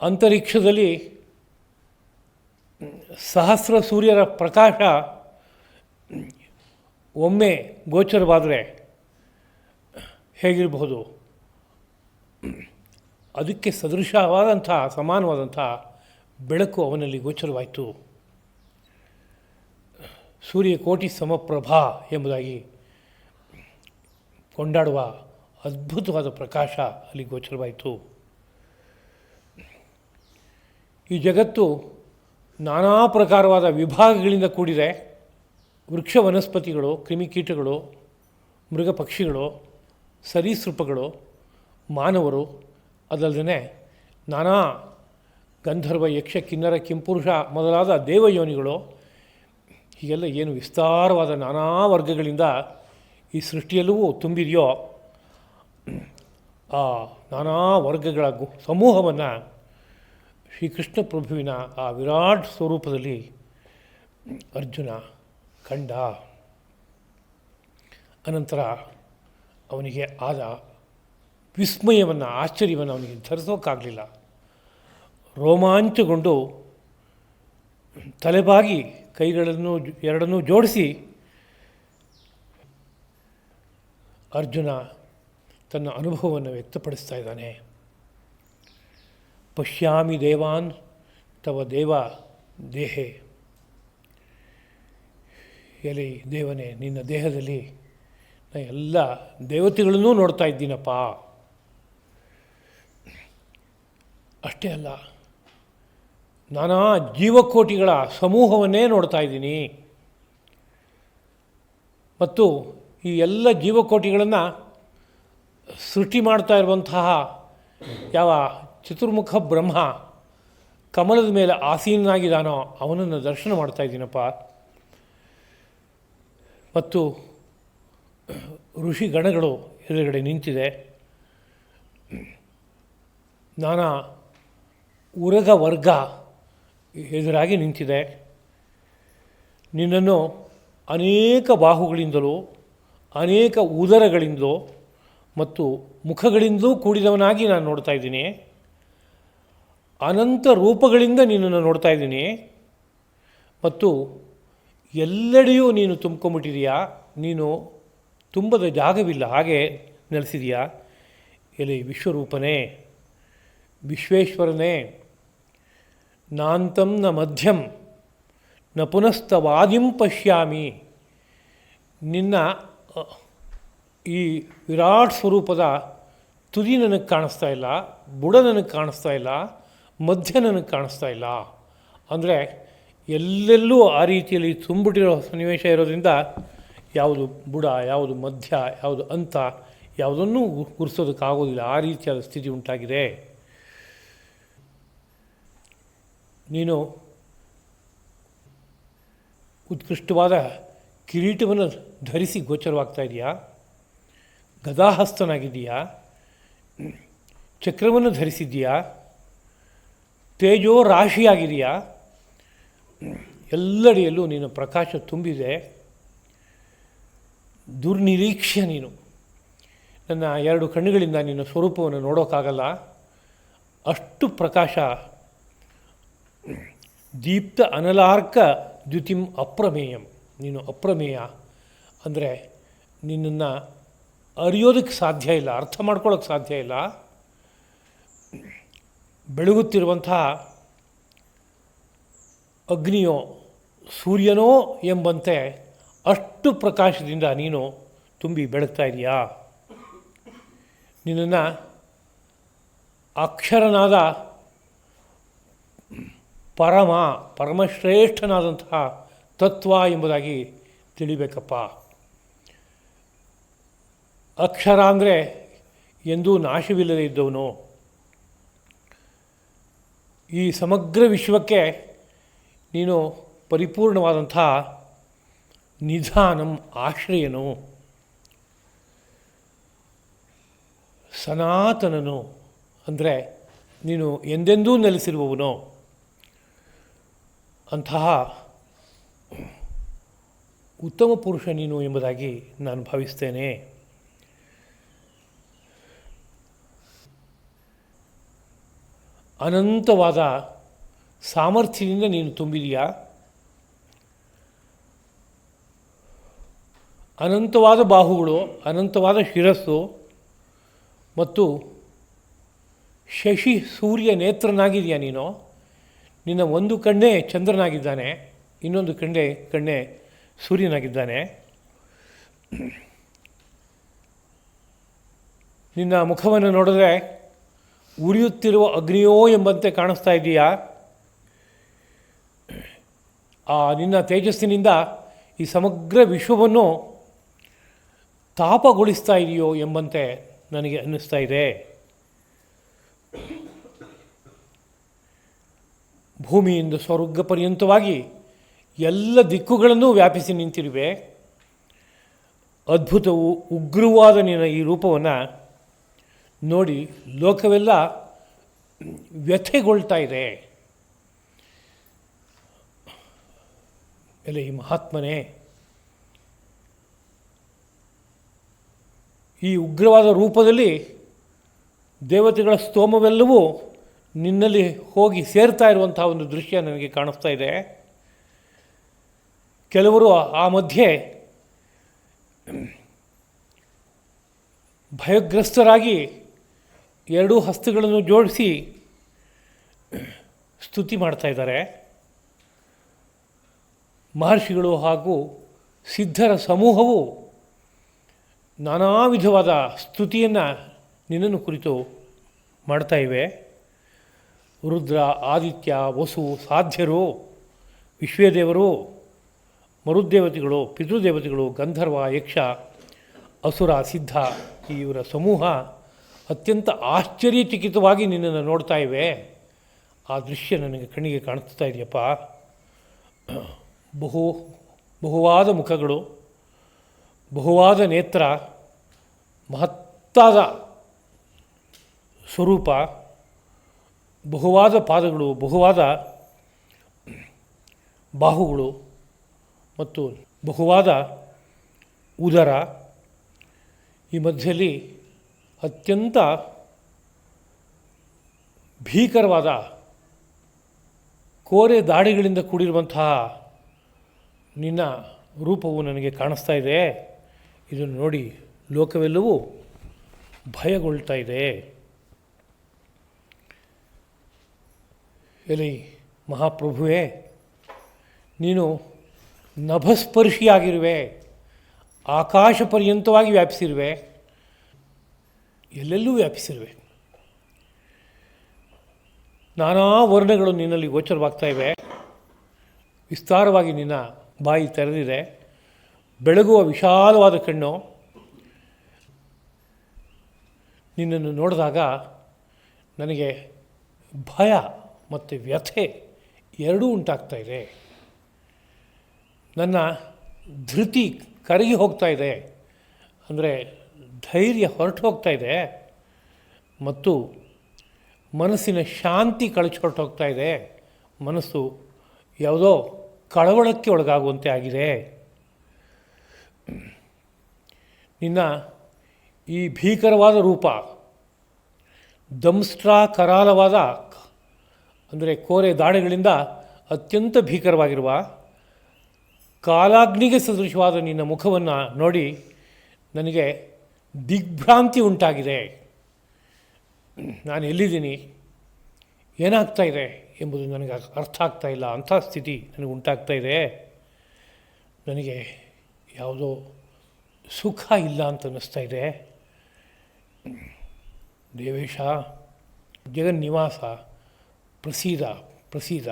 ಅಂತರಿಕ್ಷದಲ್ಲಿ ಸಹಸ್ರ ಸೂರ್ಯರ ಪ್ರಕಾಶ ಒಮ್ಮೆ ಗೋಚರವಾದರೆ ಹೇಗಿರಬಹುದು, ಅದಕ್ಕೆ ಸದೃಶವಾದಂಥ ಸಮಾನವಾದಂಥ ಬೆಳಕು ಅವನಲ್ಲಿ ಗೋಚರವಾಯಿತು. ಸೂರ್ಯಕೋಟಿ ಸಮಪ್ರಭಾ ಎಂಬುದಾಗಿ ಕೊಂಡಾಡುವ ಅದ್ಭುತವಾದ ಪ್ರಕಾಶ ಅಲ್ಲಿ ಗೋಚರವಾಯಿತು. ಈ ಜಗತ್ತು ನಾನಾ ಪ್ರಕಾರವಾದ ವಿಭಾಗಗಳಿಂದ ಕೂಡಿದೆ. ವೃಕ್ಷ ವನಸ್ಪತಿಗಳು, ಕ್ರಿಮಿಕೀಟಗಳು, ಮೃಗ ಪಕ್ಷಿಗಳು, ಸರೀಸೃಪಗಳು, ಮಾನವರು, ಅದಲ್ಲದೆ ನಾನಾ ಗಂಧರ್ವ, ಯಕ್ಷ, ಕಿನ್ನರ, ಕಿಂಪುರುಷ ಮೊದಲಾದ ದೇವಯೋನಿಗಳು, ಹೀಗೆಲ್ಲ ಏನು ವಿಸ್ತಾರವಾದ ನಾನಾ ವರ್ಗಗಳಿಂದ ಈ ಸೃಷ್ಟಿಯಲ್ಲೂ ತುಂಬಿದೆಯೋ ಆ ನಾನಾ ವರ್ಗಗಳ ಸಮೂಹವನ್ನು ಶ್ರೀಕೃಷ್ಣ ಪ್ರಭುವಿನ ಆ ವಿರಾಟ್ ಸ್ವರೂಪದಲ್ಲಿ ಅರ್ಜುನ ಕಂಡ. ಅನಂತರ ಅವನಿಗೆ ಆದ ವಿಸ್ಮಯವನ್ನು, ಆಶ್ಚರ್ಯವನ್ನು ಅವನಿಗೆ ಧರಿಸೋಕ್ಕಾಗಲಿಲ್ಲ. ರೋಮಾಂಚಗೊಂಡು ತಲೆಬಾಗಿ ಕೈಗಳನ್ನು ಎರಡನ್ನೂ ಜೋಡಿಸಿ ಅರ್ಜುನ ತನ್ನ ಅನುಭವವನ್ನು ವ್ಯಕ್ತಪಡಿಸ್ತಾ ಇದ್ದಾನೆ. ಪಶ್ಯಾಮಿ ದೇವಾನ್ ತವ ದೇವ ದೇಹೆ. ಎಲೆ ದೇವನೇ, ನಿನ್ನ ದೇಹದಲ್ಲಿ ನಾನು ಎಲ್ಲ ದೇವತೆಗಳನ್ನೂ ನೋಡ್ತಾ ಇದ್ದೀನಪ್ಪ. ಅಷ್ಟೇ ಅಲ್ಲ, ನಾನಾ ಜೀವಕೋಟಿಗಳ ಸಮೂಹವನ್ನೇ ನೋಡ್ತಾ ಇದ್ದೀನಿ ಮತ್ತು ಈ ಎಲ್ಲ ಜೀವಕೋಟಿಗಳನ್ನು ಸೃಷ್ಟಿ ಮಾಡ್ತಾ ಇರುವಂತಹ ಯಾವ ಚತುರ್ಮುಖ ಬ್ರಹ್ಮ ಕಮಲದ ಮೇಲೆ ಆಸೀನನಾಗಿದ್ದಾನೋ ಅವನನ್ನು ದರ್ಶನ ಮಾಡ್ತಾ ಇದ್ದೀನಪ್ಪ. ಮತ್ತು ಋಷಿಗಣಗಳು ಎದುರುಗಡೆ ನಿಂತಿದೆ. ನಾನಾ ಉರಗ ವರ್ಗ ಎದುರಾಗಿ ನಿಂತಿದೆ. ನಿನ್ನನ್ನು ಅನೇಕ ಬಾಹುಗಳಿಂದಲೂ ಅನೇಕ ಉದರಗಳಿಂದಲೂ ಮತ್ತು ಮುಖಗಳಿಂದಲೂ ಕೂಡಿದವನಾಗಿ ನಾನು ನೋಡ್ತಾ ಇದ್ದೀನಿ. ಅನಂತ ರೂಪಗಳಿಂದ ನಿನ್ನನ್ನು ನೋಡ್ತಾ ಇದ್ದೀನಿ ಮತ್ತು ಎಲ್ಲೆಡೆಯೂ ನೀನು ತುಂಬ್ಕೊಂಬಿಟ್ಟಿದೆಯಾ. ನೀನು ತುಂಬದ ಜಾಗವಿಲ್ಲ, ಹಾಗೆ ನೆಲೆಸಿದೆಯಾ. ಎಲೆ ವಿಶ್ವರೂಪನೇ, ವಿಶ್ವೇಶ್ವರನೇ, ನಾಂತಂ ನ ಮಧ್ಯಂ ನ ಪುನಸ್ತವಾದಿಂ ಪಶ್ಯಾಮಿ. ನಿನ್ನ ಈ ವಿರಾಟ್ ಸ್ವರೂಪದ ತುದಿ ನನಗೆ ಕಾಣಿಸ್ತಾ ಇಲ್ಲ, ಬುಡ ನನಗೆ ಕಾಣಿಸ್ತಾ ಇಲ್ಲ, ಮಧ್ಯ ನನಗೆ ಕಾಣಿಸ್ತಾ ಇಲ್ಲ. ಅಂದರೆ ಎಲ್ಲೆಲ್ಲೂ ಆ ರೀತಿಯಲ್ಲಿ ತುಂಬಿಟ್ಟಿರೋ ಸನ್ನಿವೇಶ ಇರೋದ್ರಿಂದ ಯಾವುದು ಬುಡ, ಯಾವುದು ಮಧ್ಯ, ಯಾವುದು ಅಂತ ಯಾವುದನ್ನೂ ಗುರುತಿಸೋದಕ್ಕಾಗೋದಿಲ್ಲ. ಆ ರೀತಿಯಾದ ಸ್ಥಿತಿ ಉಂಟಾಗಿದೆ. ನೀನು ಉತ್ಕೃಷ್ಟವಾದ ಕಿರೀಟವನ್ನು ಧರಿಸಿ ಗೋಚರವಾಗ್ತಾ ಇದೆಯಾ, ಗದಾಹಸ್ತನಾಗಿದೆಯಾ, ಚಕ್ರವನ್ನು ಧರಿಸಿದ್ದೀಯಾ, ತೇಜೋ ರಾಶಿಯಾಗಿದೆಯಾ. ಎಲ್ಲೆಡೆಯಲ್ಲೂ ನೀನು ಪ್ರಕಾಶ ತುಂಬಿದೆ. ದುರ್ನಿರೀಕ್ಷ್ಯ ನೀನು. ನನ್ನ ಎರಡು ಕಣ್ಣುಗಳಿಂದ ನಿನ್ನ ಸ್ವರೂಪವನ್ನು ನೋಡೋಕ್ಕಾಗಲ್ಲ, ಅಷ್ಟು ಪ್ರಕಾಶ. ದೀಪ್ತ ಅನಲಾರ್ಕ ದ್ಯುತಿಂ ಅಪ್ರಮೇಯಂ. ನೀನು ಅಪ್ರಮೇಯ ಅಂದರೆ ನಿನ್ನನ್ನು ಅರಿಯೋದಕ್ಕೆ ಸಾಧ್ಯ ಇಲ್ಲ, ಅರ್ಥ ಮಾಡ್ಕೊಳ್ಳೋಕ್ಕೆ ಸಾಧ್ಯ ಇಲ್ಲ. ಬೆಳಗುತ್ತಿರುವಂತಹ ಅಗ್ನಿಯೋ ಸೂರ್ಯನೋ ಎಂಬಂತೆ ಅಷ್ಟು ಪ್ರಕಾಶದಿಂದ ನೀನು ತುಂಬಿ ಬೆಳಗ್ತಾ ಇದೆಯಾ. ನಿನ್ನನ್ನು ಅಕ್ಷರನಾದ ಪರಮಶ್ರೇಷ್ಠನಾದಂತಹ ತತ್ವ ಎಂಬುದಾಗಿ ತಿಳಿಬೇಕಪ್ಪ. ಅಕ್ಷರ ಅಂದರೆ ಎಂದೂ ನಾಶವಿಲ್ಲದೆ ಇದ್ದವನು. ಈ ಸಮಗ್ರ ವಿಶ್ವಕ್ಕೆ ನೀನು ಪರಿಪೂರ್ಣವಾದಂಥ ನಿಧಾನಂ ಆಶ್ರಯನು, ಸನಾತನನು. ಅಂದರೆ ನೀನು ಎಂದೆಂದೂ ನೆಲೆಸಿರುವವನು. ಅಂತಹ ಉತ್ತಮ ಪುರುಷ ನೀನು ಎಂಬುದಾಗಿ ನಾನು ಭಾವಿಸ್ತೇನೆ. ಅನಂತವಾದ ಸಾಮರ್ಥ್ಯದಿಂದ ನೀನು ತುಂಬಿದೆಯಾ. ಅನಂತವಾದ ಬಾಹುಗಳು, ಅನಂತವಾದ ಶಿರಸ್ಸು ಮತ್ತು ಶಶಿ ಸೂರ್ಯ ನೇತ್ರನಾಗಿದೆಯಾ ನೀನು. ನಿನ್ನ ಒಂದು ಕಣ್ಣೇ ಚಂದ್ರನಾಗಿದ್ದಾನೆ, ಇನ್ನೊಂದು ಕಣ್ಣೇ ಸೂರ್ಯನಾಗಿದ್ದಾನೆ. ನಿನ್ನ ಮುಖವನ್ನು ನೋಡಿದ್ರೆ ಉರಿಯುತ್ತಿರುವ ಅಗ್ನಿಯೋ ಎಂಬಂತೆ ಕಾಣಿಸ್ತಾ ಇದೆಯಾ. ಆ ನಿನ್ನ ತೇಜಸ್ಸಿನಿಂದ ಈ ಸಮಗ್ರ ವಿಶ್ವವನ್ನು ತಾಪಗೊಳಿಸ್ತಾ ಇದೆಯೋ ಎಂಬಂತೆ ನನಗೆ ಅನ್ನಿಸ್ತಾ ಇದೆ. ಭೂಮಿಯಿಂದ ಸ್ವರ್ಗ ಪರ್ಯಂತವಾಗಿ ಎಲ್ಲ ದಿಕ್ಕುಗಳನ್ನೂ ವ್ಯಾಪಿಸಿ ನಿಂತಿರುವೆ. ಅದ್ಭುತವೂ ಉಗ್ರವಾದ ನಿನ್ನ ಈ ರೂಪವನ್ನು ನೋಡಿ ಲೋಕವೆಲ್ಲ ವ್ಯಥೆಗೊಳ್ತಾ ಇದೆ. ಎಲ್ಲ ಈ ಮಹಾತ್ಮನೇ, ಈ ಉಗ್ರವಾದ ರೂಪದಲ್ಲಿ ದೇವತೆಗಳ ಸ್ತೋಮವೆಲ್ಲವೂ ನಿನ್ನಲ್ಲಿ ಹೋಗಿ ಸೇರ್ತಾ ಇರುವಂಥ ಒಂದು ದೃಶ್ಯ ನನಗೆ ಕಾಣಿಸ್ತಾ ಇದೆ. ಕೆಲವರು ಆ ಮಧ್ಯೆ ಭಯಗ್ರಸ್ತರಾಗಿ ಎರಡೂ ಹಸ್ತಗಳನ್ನು ಜೋಡಿಸಿ ಸ್ತುತಿ ಮಾಡ್ತಾ ಇದ್ದಾರೆ. ಮಹರ್ಷಿಗಳು ಹಾಗೂ ಸಿದ್ಧರ ಸಮೂಹವು ನಾನಾ ವಿಧವಾದ ಸ್ತುತಿಯನ್ನು ನಿನ್ನನ್ನು ಕುರಿತು ಮಾಡ್ತಾ ಇವೆ. ರುದ್ರ, ಆದಿತ್ಯ, ವಸು, ಸಾಧ್ಯರು, ವಿಶ್ವೇದೇವರು, ಮರುದೇವತೆಗಳು, ಪಿತೃದೇವತೆಗಳು, ಗಂಧರ್ವ, ಯಕ್ಷ, ಅಸುರ, ಸಿದ್ಧ ಇವರ ಸಮೂಹ ಅತ್ಯಂತ ಆಶ್ಚರ್ಯಚಕಿತವಾಗಿ ನಿನ್ನನ್ನು ನೋಡ್ತಾ ಇವೆ. ಆ ದೃಶ್ಯ ನನಗೆ ಕಣ್ಣಿಗೆ ಕಾಣಿಸ್ತಾ ಇದೆಯಪ್ಪ. ಬಹುವಾದ ಮುಖಗಳು, ಬಹುವಾದ ನೇತ್ರ, ಮಹತ್ತಾದ ಸ್ವರೂಪ, ಬಹುವಾದ ಪಾದಗಳು, ಬಹುವಾದ ಬಾಹುಗಳು ಮತ್ತು ಬಹುವಾದ ಉದರ. ಈ ಮಧ್ಯದಲ್ಲಿ ಅತ್ಯಂತ ಭೀಕರವಾದ ಕೋರೆ ದಾಡಿಗಳಿಂದ ಕೂಡಿರುವಂತಹ ನಿನ್ನ ರೂಪವು ನನಗೆ ಕಾಣಿಸ್ತಾ ಇದೆ. ಇದನ್ನು ನೋಡಿ ಲೋಕವೆಲ್ಲವೂ ಭಯಗೊಳ್ತಾ ಇದೆ. ಎಲ್ಲಿ ಮಹಾಪ್ರಭುವೇ, ನೀನು ನಭಸ್ಪರ್ಶಿಯಾಗಿರುವೆ, ಆಕಾಶ ಪರ್ಯಂತವಾಗಿ ವ್ಯಾಪಿಸಿರುವೆ, ಎಲ್ಲೆಲ್ಲೂ ವ್ಯಾಪಿಸಿರುವೆ. ನಾನಾ ವರ್ಣಗಳು ನಿನ್ನಲ್ಲಿ ಗೋಚರವಾಗ್ತಾ ಇವೆ. ವಿಸ್ತಾರವಾಗಿ ನಿನ್ನ ಬಾಯಿ ತೆರೆದಿದೆ, ಬೆಳಗುವ ವಿಶಾಲವಾದ ಕಣ್ಣು. ನಿನ್ನನ್ನು ನೋಡಿದಾಗ ನನಗೆ ಭಯ ಮತ್ತು ವ್ಯಥೆ ಎರಡೂ ಉಂಟಾಗ್ತಾ ಇದೆ. ನನ್ನ ಧೃತಿ ಕರಗಿ ಹೋಗ್ತಾ ಇದೆ, ಅಂದರೆ ಧೈರ್ಯ ಹೊರಟು ಹೋಗ್ತಾ ಇದೆ, ಮತ್ತು ಮನಸ್ಸಿನ ಶಾಂತಿ ಕಳಚಿ ಹೋಗ್ತಾ ಇದೆ. ಮನಸ್ಸು ಯಾವುದೋ ಕಳವಳಕ್ಕೆ ಒಳಗಾಗುವಂತೆ ಆಗಿದೆ. ನಿನ್ನ ಈ ಭೀಕರವಾದ ರೂಪ, ದಂಸ್ಟ್ರಾ ಕರಾಲವಾದ, ಅಂದರೆ ಕೋರೆ ದಾಡೆಗಳಿಂದ ಅತ್ಯಂತ ಭೀಕರವಾಗಿರುವ ಕಾಲಾಗ್ನಿಗೆ ಸದೃಶವಾದ ನಿನ್ನ ಮುಖವನ್ನು ನೋಡಿ ನನಗೆ ದಿಗ್ಭ್ರಾಂತಿ ಉಂಟಾಗಿದೆ. ನಾನು ಎಲ್ಲಿದ್ದೀನಿ, ಏನಾಗ್ತಾ ಇದೆ ಎಂಬುದು ನನಗೆ ಅರ್ಥ ಆಗ್ತಾ ಇಲ್ಲ. ಅಂಥ ಸ್ಥಿತಿ ನನಗೆ ಉಂಟಾಗ್ತಾ ಇದೆ. ನನಗೆ ಯಾವುದೋ ಸುಖ ಇಲ್ಲ ಅಂತ ಅನ್ನಿಸ್ತಾ ಇದೆ. ದೇವೇಶ, ಜಗನ್ನಿವಾಸ, ಪ್ರಸೀದ ಪ್ರಸೀದ,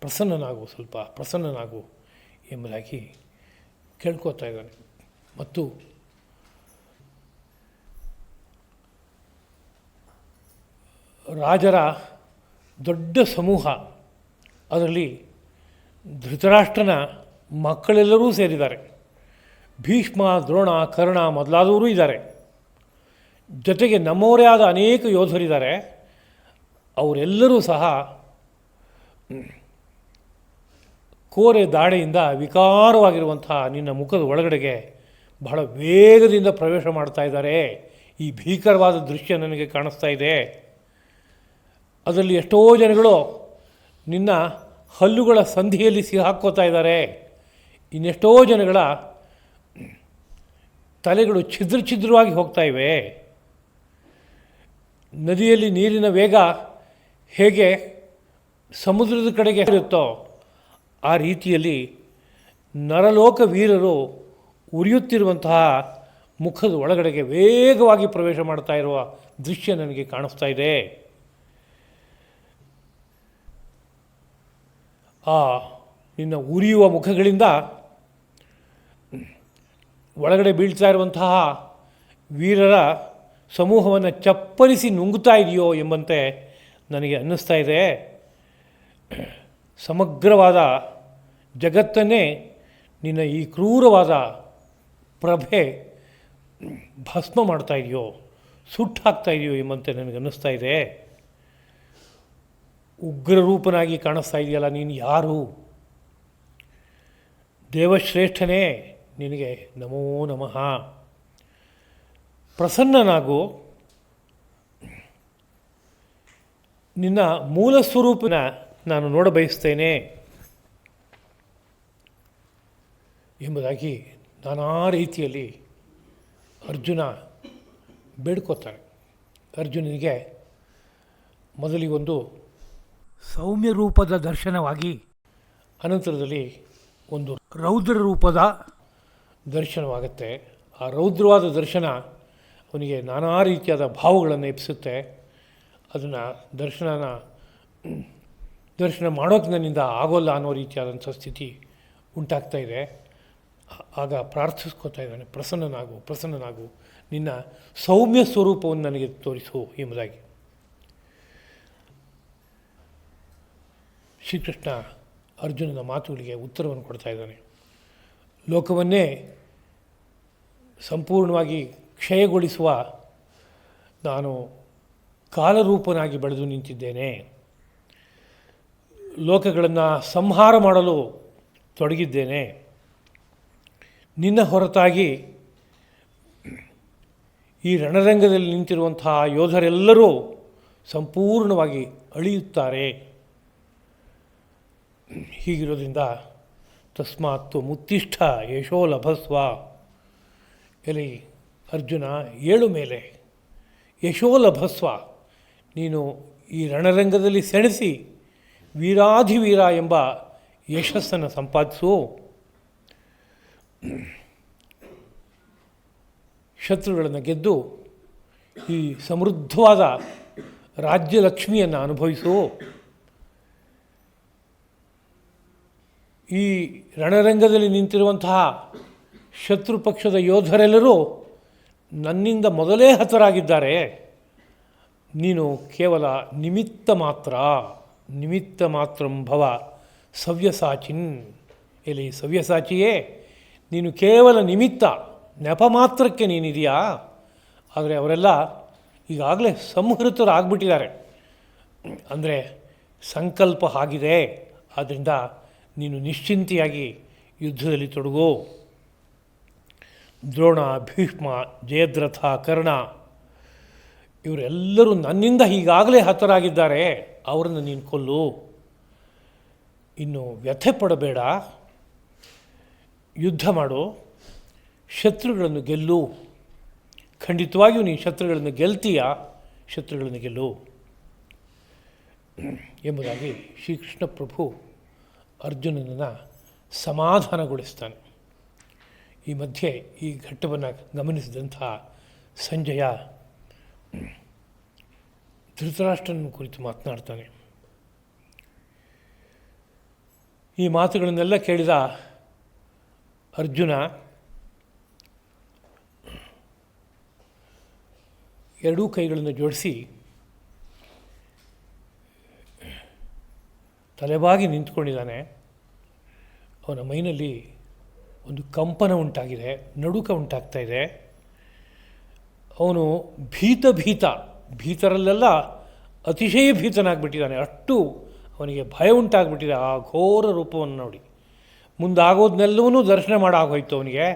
ಪ್ರಸನ್ನನಾಗು, ಸ್ವಲ್ಪ ಪ್ರಸನ್ನನಾಗು ಎಂಬುದಾಗಿ ಕೇಳ್ಕೊತಾ ಇದ್ದಾನೆ. ಮತ್ತು ರಾಜರ ದೊಡ್ಡ ಸಮೂಹ, ಅದರಲ್ಲಿ ಧೃತರಾಷ್ಟ್ರನ ಮಕ್ಕಳೆಲ್ಲರೂ ಸೇರಿದ್ದಾರೆ. ಭೀಷ್ಮ, ದ್ರೋಣ, ಕರ್ಣ ಮೊದಲಾದವರು ಇದ್ದಾರೆ. ಜೊತೆಗೆ ನಮ್ಮವರೇ ಆದ ಅನೇಕ ಯೋಧರಿದ್ದಾರೆ. ಅವರೆಲ್ಲರೂ ಸಹ ಕೋರೆ ದಾಡೆಯಿಂದ ವಿಕಾರವಾಗಿರುವಂತಹ ನಿನ್ನ ಮುಖದ ಒಳಗಡೆಗೆ ಬಹಳ ವೇಗದಿಂದ ಪ್ರವೇಶ ಮಾಡ್ತಾ ಇದ್ದಾರೆ. ಈ ಭೀಕರವಾದ ದೃಶ್ಯ ನನಗೆ ಕಾಣಿಸ್ತಾ ಇದೆ. ಅದರಲ್ಲಿ ಎಷ್ಟೋ ಜನಗಳು ನಿನ್ನ ಹಲ್ಲುಗಳ ಸಂಧಿಯಲ್ಲಿ ಸಿಹಾಕ್ಕೋತಾ ಇದ್ದಾರೆ. ಇನ್ನೆಷ್ಟೋ ಜನಗಳ ತಲೆಗಳು ಛಿದ್ರವಾಗಿ ಹೋಗ್ತಾ ಇವೆ. ನದಿಯಲ್ಲಿ ನೀರಿನ ವೇಗ ಹೇಗೆ ಸಮುದ್ರದ ಕಡೆಗೆ ಇರುತ್ತೋ ಆ ರೀತಿಯಲ್ಲಿ ನರಲೋಕ ವೀರರು ಉರಿಯುತ್ತಿರುವಂತಹ ಮುಖದ ಒಳಗಡೆಗೆ ವೇಗವಾಗಿ ಪ್ರವೇಶ ಮಾಡ್ತಾ ಇರುವ ದೃಶ್ಯ ನನಗೆ ಕಾಣಿಸ್ತಾ ಇದೆ. ಆ ನಿನ್ನ ಉರಿಯುವ ಮುಖಗಳಿಂದ ಒಳಗಡೆ ಬೀಳ್ತಾ ಇರುವಂತಹ ವೀರರ ಸಮೂಹವನ್ನು ಚಪ್ಪಲಿಸಿ ನುಂಗುತ್ತಾ ಇದೆಯೋ ಎಂಬಂತೆ ನನಗೆ ಅನ್ನಿಸ್ತಾ ಇದೆ. ಸಮಗ್ರವಾದ ಜಗತ್ತನ್ನೇ ನಿನ್ನ ಈ ಕ್ರೂರವಾದ ಪ್ರಭೆ ಭಸ್ಮ ಮಾಡ್ತಾ ಇದೆಯೋ, ಸುಟ್ಟು ಹಾಕ್ತಾ ಇದೆಯೋ ಎಂಬಂತೆ ನನಗೆ ಅನ್ನಿಸ್ತಾ ಇದೆ. ಉಗ್ರರೂಪನಾಗಿ ಕಾಣಿಸ್ತಾ ಇದೆಯಲ್ಲ, ನೀನು ಯಾರು? ದೇವಶ್ರೇಷ್ಠನೇ, ನಿನಗೆ ನಮೋ ನಮಃ. ಪ್ರಸನ್ನನಾಗು. ನಿನ್ನ ಮೂಲ ಸ್ವರೂಪನ ನಾನು ನೋಡಬಯಸ್ತೇನೆ ಎಂಬುದಾಗಿ ನಾನಾ ರೀತಿಯಲ್ಲಿ ಅರ್ಜುನ ಬೇಡ್ಕೋತಾನೆ. ಅರ್ಜುನನಿಗೆ ಮೊದಲಿಗೊಂದು ಸೌಮ್ಯ ರೂಪದ ದರ್ಶನವಾಗಿ, ಅನಂತರದಲ್ಲಿ ಒಂದು ರೌದ್ರ ರೂಪದ ದರ್ಶನವಾಗುತ್ತೆ. ಆ ರೌದ್ರವಾದ ದರ್ಶನ ಅವನಿಗೆ ನಾನಾ ರೀತಿಯಾದ ಭಾವಗಳನ್ನು ಎಬ್ಬಿಸುತ್ತೆ. ಅದನ್ನು ದರ್ಶನ ಮಾಡೋಕ್ಕೆ ನನ್ನಿಂದ ಆಗೋಲ್ಲ ಅನ್ನೋ ರೀತಿಯಾದಂಥ ಸ್ಥಿತಿ ಉಂಟಾಗ್ತಾ ಇದೆ. ಆಗ ಪ್ರಾರ್ಥಿಸ್ಕೋತಾ ಇದ್ದಾನೆ, ಪ್ರಸನ್ನನಾಗು, ನಿನ್ನ ಸೌಮ್ಯ ಸ್ವರೂಪವನ್ನು ನನಗೆ ತೋರಿಸು ಎಂಬುದಾಗಿ. ಶ್ರೀಕೃಷ್ಣ ಅರ್ಜುನನ ಮಾತುಗಳಿಗೆ ಉತ್ತರವನ್ನು ಕೊಡ್ತಾ ಇದ್ದಾನೆ. ಲೋಕವನ್ನೇ ಸಂಪೂರ್ಣವಾಗಿ ಕ್ಷಯಗೊಳಿಸುವ ನಾನು ಕಾಲರೂಪನಾಗಿ ಬೆಳೆದು ನಿಂತಿದ್ದೇನೆ. ಲೋಕಗಳನ್ನು ಸಂಹಾರ ಮಾಡಲು ತೊಡಗಿದ್ದೇನೆ. ನಿನ್ನ ಹೊರತಾಗಿ ಈ ರಣರಂಗದಲ್ಲಿ ನಿಂತಿರುವಂತಹ ಯೋಧರೆಲ್ಲರೂ ಸಂಪೂರ್ಣವಾಗಿ ಅಳಿಯುತ್ತಾರೆ. ಹೀಗಿರೋದ್ರಿಂದ ತಸ್ಮಾತ್ತು ಮುತ್ತಿಷ್ಠ ಯಶೋ ಲಭಸ್ವ. ಎಲ್ಲಿ ಅರ್ಜುನ, ಏಳು ಮೇಲೆ, ಯಶೋ ಲಭಸ್ವ, ನೀನು ಈ ರಣರಂಗದಲ್ಲಿ ಸೆಣಸಿ ವೀರಾಧಿವೀರ ಎಂಬ ಯಶಸ್ಸನ್ನು ಸಂಪಾದಿಸು. ಶತ್ರುಗಳನ್ನು ಗೆದ್ದು ಈ ಸಮೃದ್ಧವಾದ ರಾಜ್ಯಲಕ್ಷ್ಮಿಯನ್ನು ಅನುಭವಿಸು. ಈ ರಣರಂಗದಲ್ಲಿ ನಿಂತಿರುವಂತಹ ಶತ್ರು ಪಕ್ಷದ ಯೋಧರೆಲ್ಲರೂ ನನ್ನಿಂದ ಮೊದಲೇ ಹತರಾಗಿದ್ದಾರೆ. ನೀನು ಕೇವಲ ನಿಮಿತ್ತ ಮಾತ್ರಂ ಭವ ಸವ್ಯಸಾಚಿನ್. ಇಲ್ಲಿ ಸವ್ಯಸಾಚಿಯೇ, ನೀನು ಕೇವಲ ನಿಮಿತ್ತ, ನೆಪ ಮಾತ್ರಕ್ಕೆ ನೀನಿದೆಯಾ. ಆದರೆ ಅವರೆಲ್ಲ ಈಗಾಗಲೇ ಸಂಹೃತರಾಗ್ಬಿಟ್ಟಿದ್ದಾರೆ. ಅಂದರೆ ಸಂಕಲ್ಪ ಆಗಿದೆ. ಆದ್ದರಿಂದ ನೀನು ನಿಶ್ಚಿಂತೆಯಾಗಿ ಯುದ್ಧದಲ್ಲಿ ತೊಡಗು. ದ್ರೋಣ, ಭೀಷ್ಮ, ಜಯದ್ರಥ, ಕರ್ಣ ಇವರೆಲ್ಲರೂ ನನ್ನಿಂದ ಈಗಾಗಲೇ ಹತರಾಗಿದ್ದಾರೆ. ಅವರನ್ನು ನೀನು ಕೊಲ್ಲು. ಇನ್ನು ವ್ಯಥೆ ಪಡಬೇಡ, ಯುದ್ಧ ಮಾಡು, ಶತ್ರುಗಳನ್ನು ಗೆಲ್ಲು. ಖಂಡಿತವಾಗಿಯೂ ನೀನು ಶತ್ರುಗಳನ್ನು ಗೆಲ್ತೀಯ, ಶತ್ರುಗಳನ್ನು ಗೆಲ್ಲು ಎಂಬುದಾಗಿ ಶ್ರೀಕೃಷ್ಣ ಪ್ರಭು ಅರ್ಜುನನನ್ನು ಸಮಾಧಾನಗೊಳಿಸ್ತಾನೆ. ಈ ಮಧ್ಯೆ ಈ ಘಟ್ಟವನ್ನು ಗಮನಿಸಿದಂಥ ಸಂಜಯ ಧೃತರಾಷ್ಟ್ರನ ಕುರಿತು ಮಾತನಾಡ್ತಾನೆ. ಈ ಮಾತುಗಳನ್ನೆಲ್ಲ ಕೇಳಿದ ಅರ್ಜುನ ಎರಡೂ ಕೈಗಳನ್ನು ಜೋಡಿಸಿ ತಲೆಬಾಗಿ ನಿಂತ್ಕೊಂಡಿದ್ದಾನೆ. ಅವನ ಮೈನಲ್ಲಿ ಒಂದು ಕಂಪನ ಉಂಟಾಗಿದೆ, ನಡುಕ ಉಂಟಾಗ್ತಾ ಇದೆ. ಅವನು ಭೀತರಲ್ಲೆಲ್ಲ ಅತಿಶಯ ಭೀತನಾಗ್ಬಿಟ್ಟಿದ್ದಾನೆ. ಅಷ್ಟು ಅವನಿಗೆ ಭಯ ಉಂಟಾಗ್ಬಿಟ್ಟಿದೆ ಆ ಘೋರ ರೂಪವನ್ನು ನೋಡಿ. ಮುಂದಾಗೋದನ್ನೆಲ್ಲವನ್ನೂ ದರ್ಶನ ಮಾಡಾಗೋಯ್ತು ಅವನಿಗೆ.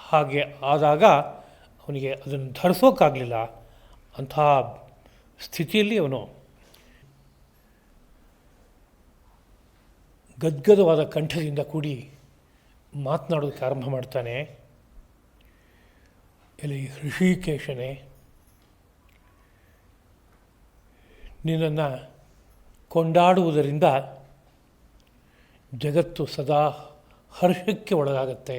ಹಾಗೆ ಆದಾಗ ಅವನಿಗೆ ಅದನ್ನು ಧರಿಸೋಕ್ಕಾಗಲಿಲ್ಲ. ಅಂಥ ಸ್ಥಿತಿಯಲ್ಲಿ ಅವನು ಗದ್ಗದವಾದ ಕಂಠದಿಂದ ಕೂಡಿ ಮಾತನಾಡೋದಕ್ಕೆ ಆರಂಭ ಮಾಡ್ತಾನೆ. ಎಲ್ಲಿ ಋಷಿಕೇಶನೇ, ನಿನ್ನನ್ನು ಕೊಂಡಾಡುವುದರಿಂದ ಜಗತ್ತು ಸದಾ ಹರ್ಷಕ್ಕೆ ಒಳಗಾಗತ್ತೆ,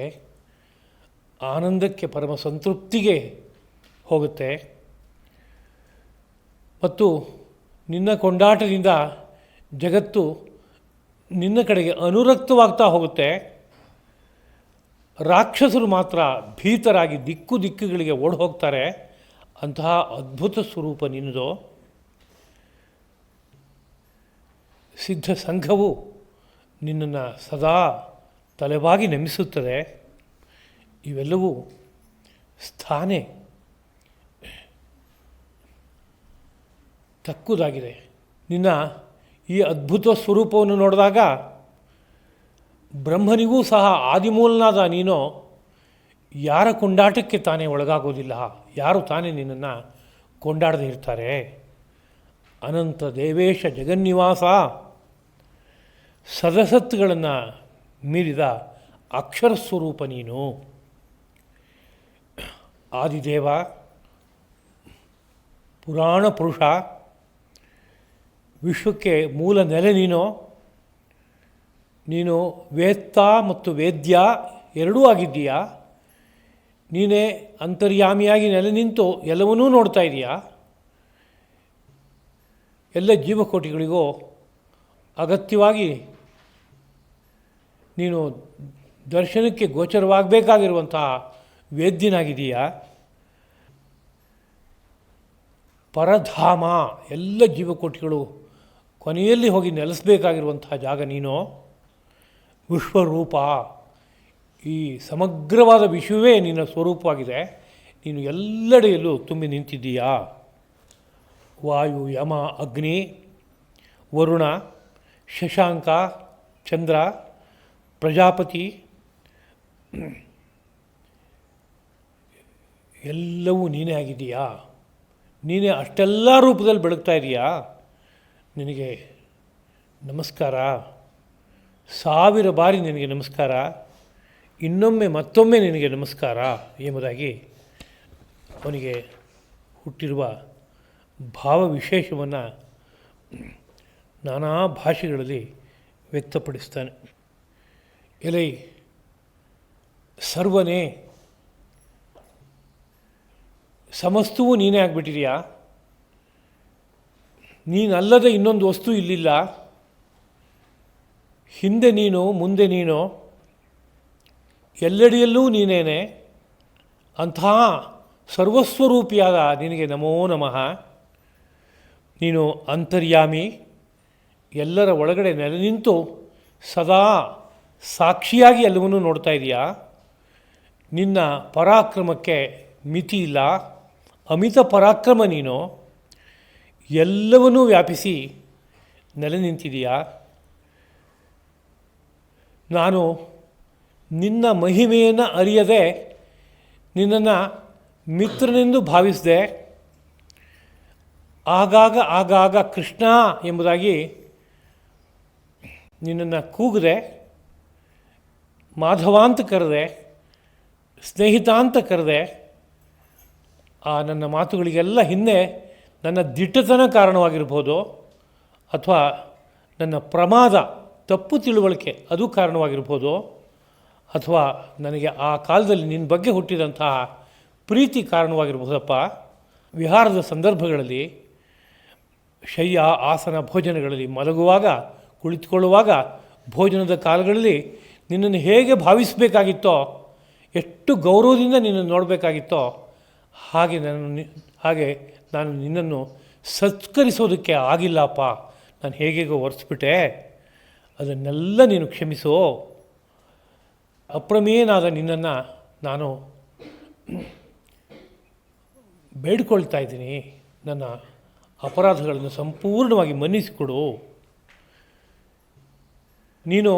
ಆನಂದಕ್ಕೆ, ಪರಮ ಸಂತೃಪ್ತಿಗೆ ಹೋಗುತ್ತೆ. ಮತ್ತು ನಿನ್ನ ಕೊಂಡಾಟದಿಂದ ಜಗತ್ತು ನಿನ್ನ ಕಡೆಗೆ ಅನುರಕ್ತವಾಗ್ತಾ ಹೋಗುತ್ತೆ. ರಾಕ್ಷಸರು ಮಾತ್ರ ಭೀತರಾಗಿ ದಿಕ್ಕುಗಳಿಗೆ ಓಡಿ ಹೋಗ್ತಾರೆ. ಅಂತಹ ಅದ್ಭುತ ಸ್ವರೂಪ ನಿನ್ನದು. ಸಿದ್ಧ ಸಂಘವು ನಿನ್ನನ್ನು ಸದಾ ತಲೆಬಾಗಿ ನಮಿಸುತ್ತದೆ. ಇವೆಲ್ಲವೂ ಸ್ಥಾನೆ ತಕ್ಕುದಾಗಿದೆ. ನಿನ್ನ ಈ ಅದ್ಭುತ ಸ್ವರೂಪವನ್ನು ನೋಡಿದಾಗ ಬ್ರಹ್ಮನಿಗೂ ಸಹ ಆದಿಮೂಲನಾದ ನೀನು ಯಾರ ಕೊಂಡಾಟಕ್ಕೆ ತಾನೇ ಒಳಗಾಗೋದಿಲ್ಲ. ಯಾರು ತಾನೇ ನಿನ್ನನ್ನು ಕೊಂಡಾಡದೇ ಇರ್ತಾರೆ. ಅನಂತ ದೇವೇಶ ಜಗನ್ನಿವಾಸ, ಸದಸತ್ತುಗಳನ್ನು ಮೀರಿದ ಅಕ್ಷರ ಸ್ವರೂಪ ನೀನು. ಆದಿದೇವ, ಪುರಾಣ ಪುರುಷ, ವಿಶ್ವಕ್ಕೆ ಮೂಲ ನೆಲೆ ನೀನು ವೇತ್ತ ಮತ್ತು ವೇದ್ಯ ಎರಡೂ ಆಗಿದ್ದೀಯಾ. ನೀನೇ ಅಂತರ್ಯಾಮಿಯಾಗಿ ನೆಲೆ ನಿಂತು ಎಲ್ಲವನ್ನೂ ನೋಡ್ತಾ ಇದೀಯಾ. ಎಲ್ಲ ಜೀವಕೋಟಿಗಳಿಗೂ ಅಗತ್ಯವಾಗಿ ನೀನು ದರ್ಶನಕ್ಕೆ ಗೋಚರವಾಗಬೇಕಾಗಿರುವಂತಹ ವೇದ್ಯನಾಗಿದೆಯಾ. ಪರಧಾಮ, ಎಲ್ಲ ಜೀವಕೋಟಿಗಳು ಕೊನೆಯಲ್ಲಿ ಹೋಗಿ ನೆಲೆಸಬೇಕಾಗಿರುವಂತಹ ಜಾಗ ನೀನು. ವಿಶ್ವರೂಪ, ಈ ಸಮಗ್ರವಾದ ವಿಶ್ವವೇ ನಿನ್ನ ಸ್ವರೂಪವಾಗಿದೆ. ನೀನು ಎಲ್ಲೆಡೆಯಲ್ಲೂ ತುಂಬಿ ನಿಂತಿದ್ದೀಯಾ. ವಾಯು, ಯಮ, ಅಗ್ನಿ, ವರುಣ, ಶಶಾಂಕ, ಚಂದ್ರ, ಪ್ರಜಾಪತಿ ಎಲ್ಲವೂ ನೀನೇ ಆಗಿದೆಯಾ. ನೀನೇ ಅಷ್ಟೆಲ್ಲ ರೂಪದಲ್ಲಿ ಬೆಳಗ್ತಾ ಇದೆಯಾ. ನಿನಗೆ ನಮಸ್ಕಾರ. 1000 ಬಾರಿ ನಿನಗೆ ನಮಸ್ಕಾರ, ಇನ್ನೊಮ್ಮೆ ಮತ್ತೊಮ್ಮೆ ನಿನಗೆ ನಮಸ್ಕಾರ ಎಂಬುದಾಗಿ ಅವನಿಗೆ ಹುಟ್ಟಿರುವ ಭಾವ ವಿಶೇಷವನ್ನು ನಾನಾ ಭಾಷೆಗಳಲ್ಲಿ ವ್ಯಕ್ತಪಡಿಸ್ತಾನೆ. ಎಲೈ ಸರ್ವನೇ, ಸಮಸ್ತವೂ ನೀನೇ ಆಗಿಬಿಟ್ಟಿದೆಯಾ, ನೀನಲ್ಲದೆ ಇನ್ನೊಂದು ವಸ್ತು ಇಲ್ಲಿಲ್ಲ, ಹಿಂದೆ ನೀನು ಮುಂದೆ ನೀನು, ಎಲ್ಲೆಡೆಯಲ್ಲೂ ನೀನೇನೆ, ಅಂತಹ ಸರ್ವಸ್ವರೂಪಿಯಾದ ನಿನಗೆ ನಮೋ ನಮಃ. ನೀನು ಅಂತರ್ಯಾಮಿ, ಎಲ್ಲರ ಒಳಗಡೆ ನೆಲೆ ನಿಂತು ಸದಾ ಸಾಕ್ಷಿಯಾಗಿ ಎಲ್ಲವನ್ನೂ ನೋಡ್ತಾ ಇದೆಯಾ. ನಿನ್ನ ಪರಾಕ್ರಮಕ್ಕೆ ಮಿತಿ ಇಲ್ಲ, ಅಮಿತ ಪರಾಕ್ರಮ ನೀನು, ಎಲ್ಲವನ್ನೂ ವ್ಯಾಪಿಸಿ ನೆಲೆ ನಿಂತಿದೆಯಾ. ನಾನು ನಿನ್ನ ಮಹಿಮೆಯನ್ನು ಅರಿಯದೆ ನಿನ್ನನ್ನು ಮಿತ್ರನೆಂದು ಭಾವಿಸಿದೆ. ಆಗಾಗ ಕೃಷ್ಣ ಎಂಬುದಾಗಿ ನಿನ್ನನ್ನು ಕೂಗಿದೆ, ಮಾಧವ ಅಂತ ಕರೆದೆ, ಸ್ನೇಹಿತ ಅಂತ ಕರೆದೆ. ಆ ನನ್ನ ಮಾತುಗಳಿಗೆಲ್ಲ ಹಿಂದೆ ನನ್ನ ದಿಟ್ಟತನ ಕಾರಣವಾಗಿರ್ಬೋದು, ಅಥವಾ ನನ್ನ ಪ್ರಮಾದ, ತಪ್ಪು ತಿಳುವಳಿಕೆ ಅದು ಕಾರಣವಾಗಿರ್ಬೋದು, ಅಥವಾ ನನಗೆ ಆ ಕಾಲದಲ್ಲಿ ನಿನ್ನ ಬಗ್ಗೆ ಹುಟ್ಟಿದಂತಹ ಪ್ರೀತಿ ಕಾರಣವಾಗಿರ್ಬೋದಪ್ಪ. ವಿಹಾರದ ಸಂದರ್ಭಗಳಲ್ಲಿ, ಶಯ್ಯ ಆಸನ ಭೋಜನಗಳಲ್ಲಿ, ಮಲಗುವಾಗ, ಕುಳಿತುಕೊಳ್ಳುವಾಗ, ಭೋಜನದ ಕಾಲಗಳಲ್ಲಿ ನಿನ್ನನ್ನು ಹೇಗೆ ಭಾವಿಸಬೇಕಾಗಿತ್ತೋ, ಎಷ್ಟು ಗೌರವದಿಂದ ನಿನ್ನನ್ನು ನೋಡಬೇಕಾಗಿತ್ತೋ, ಹಾಗೆ ನಾನು ನಿನ್ನನ್ನು ಸತ್ಕರಿಸೋದಕ್ಕೆ ಆಗಿಲ್ಲಪ್ಪ. ನಾನು ಹೇಗೇಗೋ ಒರೆಸ್ಬಿಟ್ಟೆ, ಅದನ್ನೆಲ್ಲ ನೀನು ಕ್ಷಮಿಸು. ಅಪ್ರಮೇಯನಾದ ನಿನ್ನನ್ನು ನಾನು ಬೇಡ್ಕೊಳ್ತಾ ಇದ್ದೀನಿ, ನನ್ನ ಅಪರಾಧಗಳನ್ನು ಸಂಪೂರ್ಣವಾಗಿ ಮನ್ನಿಸಿಕೊಡು. ನೀನು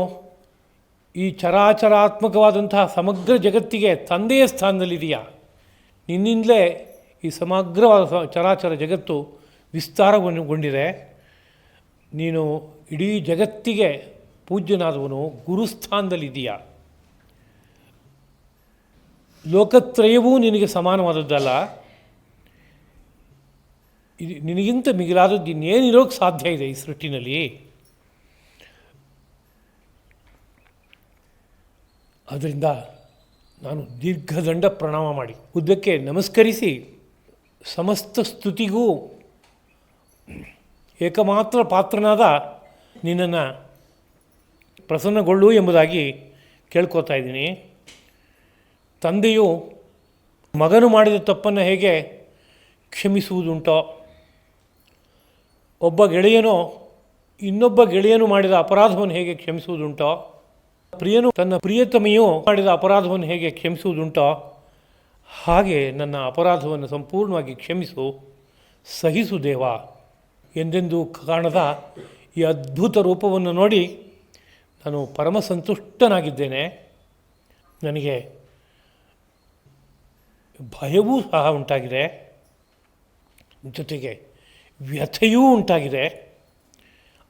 ಈ ಚರಾಚರಾತ್ಮಕವಾದಂತಹ ಸಮಗ್ರ ಜಗತ್ತಿಗೆ ತಂದೆಯ ಸ್ಥಾನದಲ್ಲಿದೆಯಾ. ನಿನ್ನಿಂದಲೇ ಈ ಸಮಗ್ರವಾದ ಚರಾಚರ ಜಗತ್ತು ವಿಸ್ತಾರಗೊಂಡಿದೆ. ನೀನು ಇಡೀ ಜಗತ್ತಿಗೆ ಪೂಜ್ಯನಾದವನು, ಗುರುಸ್ಥಾನದಲ್ಲಿದ್ದೀಯಾ. ಲೋಕತ್ರಯವೂ ನಿನಗೆ ಸಮಾನವಾದದ್ದಲ್ಲ. ನಿನಗಿಂತ ಮಿಗಿಲಾದದ್ದು ಇನ್ನೇನಿರೋಕ್ಕೆ ಸಾಧ್ಯ ಇದೆ ಈ ಸೃಷ್ಟಿನಲ್ಲಿ. ಆದ್ದರಿಂದ ನಾನು ದೀರ್ಘದಂಡ ಪ್ರಣಾಮ ಮಾಡಿ, ಉದ್ದಕ್ಕೆ ನಮಸ್ಕರಿಸಿ, ಸಮಸ್ತ ಸ್ತುತಿಗೂ ಏಕಮಾತ್ರ ಪಾತ್ರನಾದ ನಿನ್ನನ್ನು ಪ್ರಸನ್ನಗೊಳ್ಳು ಎಂಬುದಾಗಿ ಕೇಳ್ಕೊತಾ ಇದ್ದೀನಿ. ತಂದೆಯು ಮಗನು ಮಾಡಿದ ತಪ್ಪನ್ನು ಹೇಗೆ ಕ್ಷಮಿಸುವುದುಂಟೋ, ಒಬ್ಬ ಗೆಳೆಯನೋ ಇನ್ನೊಬ್ಬ ಗೆಳೆಯನು ಮಾಡಿದ ಅಪರಾಧವನ್ನು ಹೇಗೆ ಕ್ಷಮಿಸುವುದುಂಟೋ, ಪ್ರಿಯನು ತನ್ನ ಪ್ರಿಯತಮೆಯು ಮಾಡಿದ ಅಪರಾಧವನ್ನು ಹೇಗೆ ಕ್ಷಮಿಸುವುದುಂಟೋ, ಹಾಗೆ ನನ್ನ ಅಪರಾಧವನ್ನು ಸಂಪೂರ್ಣವಾಗಿ ಕ್ಷಮಿಸು, ಸಹಿಸು ದೇವ ಎಂದೆಂದೂ ಕಾಣದ ಈ ಅದ್ಭುತ ರೂಪವನ್ನು ನೋಡಿ ನಾನು ಪರಮ ಸಂತುಷ್ಟನಾಗಿದ್ದೇನೆ. ನನಗೆ ಭಯವೂ ಸಹ ಉಂಟಾಗಿದೆ, ಜೊತೆಗೆ ವ್ಯಥೆಯೂ ಉಂಟಾಗಿದೆ.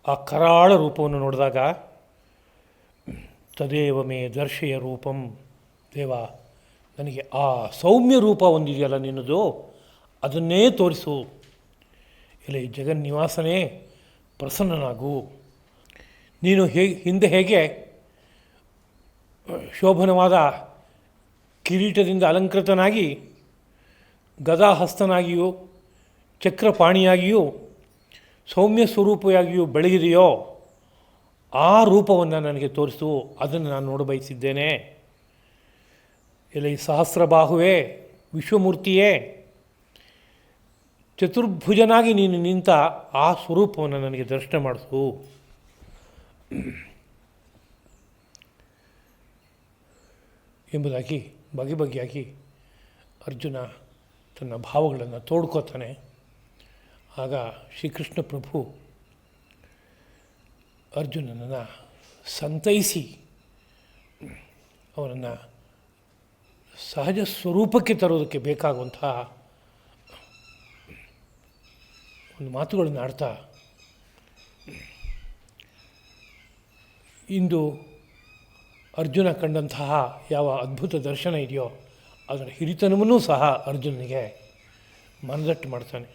ಆ ಕರಾಳ ರೂಪವನ್ನು ನೋಡಿದಾಗ ತದೇವ ಮೇ ದರ್ಶಯ ರೂಪಂ ದೇವ, ನನಗೆ ಆ ಸೌಮ್ಯ ರೂಪ ಒಂದಿದೆಯಲ್ಲ ನಿನ್ನದು, ಅದನ್ನೇ ತೋರಿಸು. ಎಲೆ ಜಗನ್ನಿವಾಸನೇ, ಪ್ರಸನ್ನನಾಗು. ನೀನು ಹಿಂದೆ ಹೇಗೆ ಶೋಭನವಾದ ಕಿರೀಟದಿಂದ ಅಲಂಕೃತನಾಗಿ, ಗದಾಹಸ್ತನಾಗಿಯೂ ಚಕ್ರಪಾಣಿಯಾಗಿಯೂ ಸೌಮ್ಯ ಸ್ವರೂಪಿಯಾಗಿಯೂ ಬೆಳಗಿದೆಯೋ, ಆ ರೂಪವನ್ನು ನನಗೆ ತೋರಿಸು, ಅದನ್ನು ನಾನು ನೋಡಬಯಸಿದ್ದೇನೆ. ಎಲೆ ಸಹಸ್ರಬಾಹುವೇ, ವಿಶ್ವಮೂರ್ತಿಯೇ, ಚತುರ್ಭುಜನಾಗಿ ನೀನು ನಿಂತ ಆ ಸ್ವರೂಪವನ್ನು ನನಗೆ ದರ್ಶನ ಮಾಡಿಸು. ಎಂಬುದಾಗಿ ಬಗೆಯಾಗಿ ಅರ್ಜುನ ತನ್ನ ಭಾವಗಳನ್ನು ತೋಡ್ಕೋತಾನೆ. ಆಗ ಶ್ರೀಕೃಷ್ಣ ಪ್ರಭು ಅರ್ಜುನನನ್ನು ಸಂತೈಸಿ ಅವನನ್ನು ಸಹಜ ಸ್ವರೂಪಕ್ಕೆ ತರೋದಕ್ಕೆ ಬೇಕಾಗುವಂತಹ ಒಂದು ಮಾತುಗಳನ್ನು ಆಡ್ತಾ, ಇಂದು ಅರ್ಜುನ ಕಂಡಂತಹ ಯಾವ ಅದ್ಭುತ ದರ್ಶನ ಇದೆಯೋ ಅದರ ಹಿರಿತನವನ್ನೂ ಸಹ ಅರ್ಜುನನಿಗೆ ಮನದಟ್ಟು ಮಾಡ್ತಾನೆ.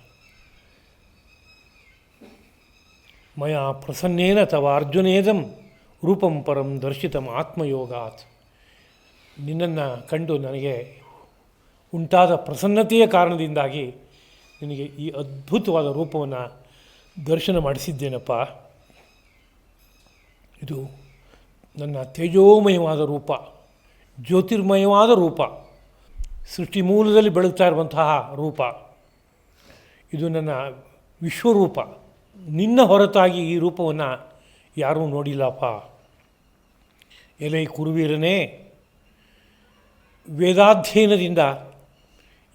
ಮಯ ಪ್ರಸನ್ನೇನ ತವ ಅರ್ಜುನೇದಂ ರೂಪಂ ಪರಂ ದರ್ಶಿತಂ ಆತ್ಮಯೋಗಾತ್. ನಿನ್ನನ್ನು ಕಂಡು ನನಗೆ ಉಂಟಾದ ಪ್ರಸನ್ನತೆಯ ಕಾರಣದಿಂದಾಗಿ ನಿನಗೆ ಈ ಅದ್ಭುತವಾದ ರೂಪವನ್ನು ದರ್ಶನ ಮಾಡಿಸಿದ್ದೇನಪ್ಪ. ಇದು ನನ್ನ ತೇಜೋಮಯವಾದ ರೂಪ, ಜ್ಯೋತಿರ್ಮಯವಾದ ರೂಪ, ಸೃಷ್ಟಿ ಮೂಲದಲ್ಲಿ ಬೆಳಗ್ತಾ ಇರುವಂತಹ ರೂಪ. ಇದು ನನ್ನ ವಿಶ್ವರೂಪ. ನಿನ್ನ ಹೊರತಾಗಿ ಈ ರೂಪವನ್ನು ಯಾರೂ ನೋಡಿಲ್ಲಪ್ಪ. ಎಲೆ ಕುರುವೀರನೇ, ವೇದಾಧ್ಯಯನದಿಂದ,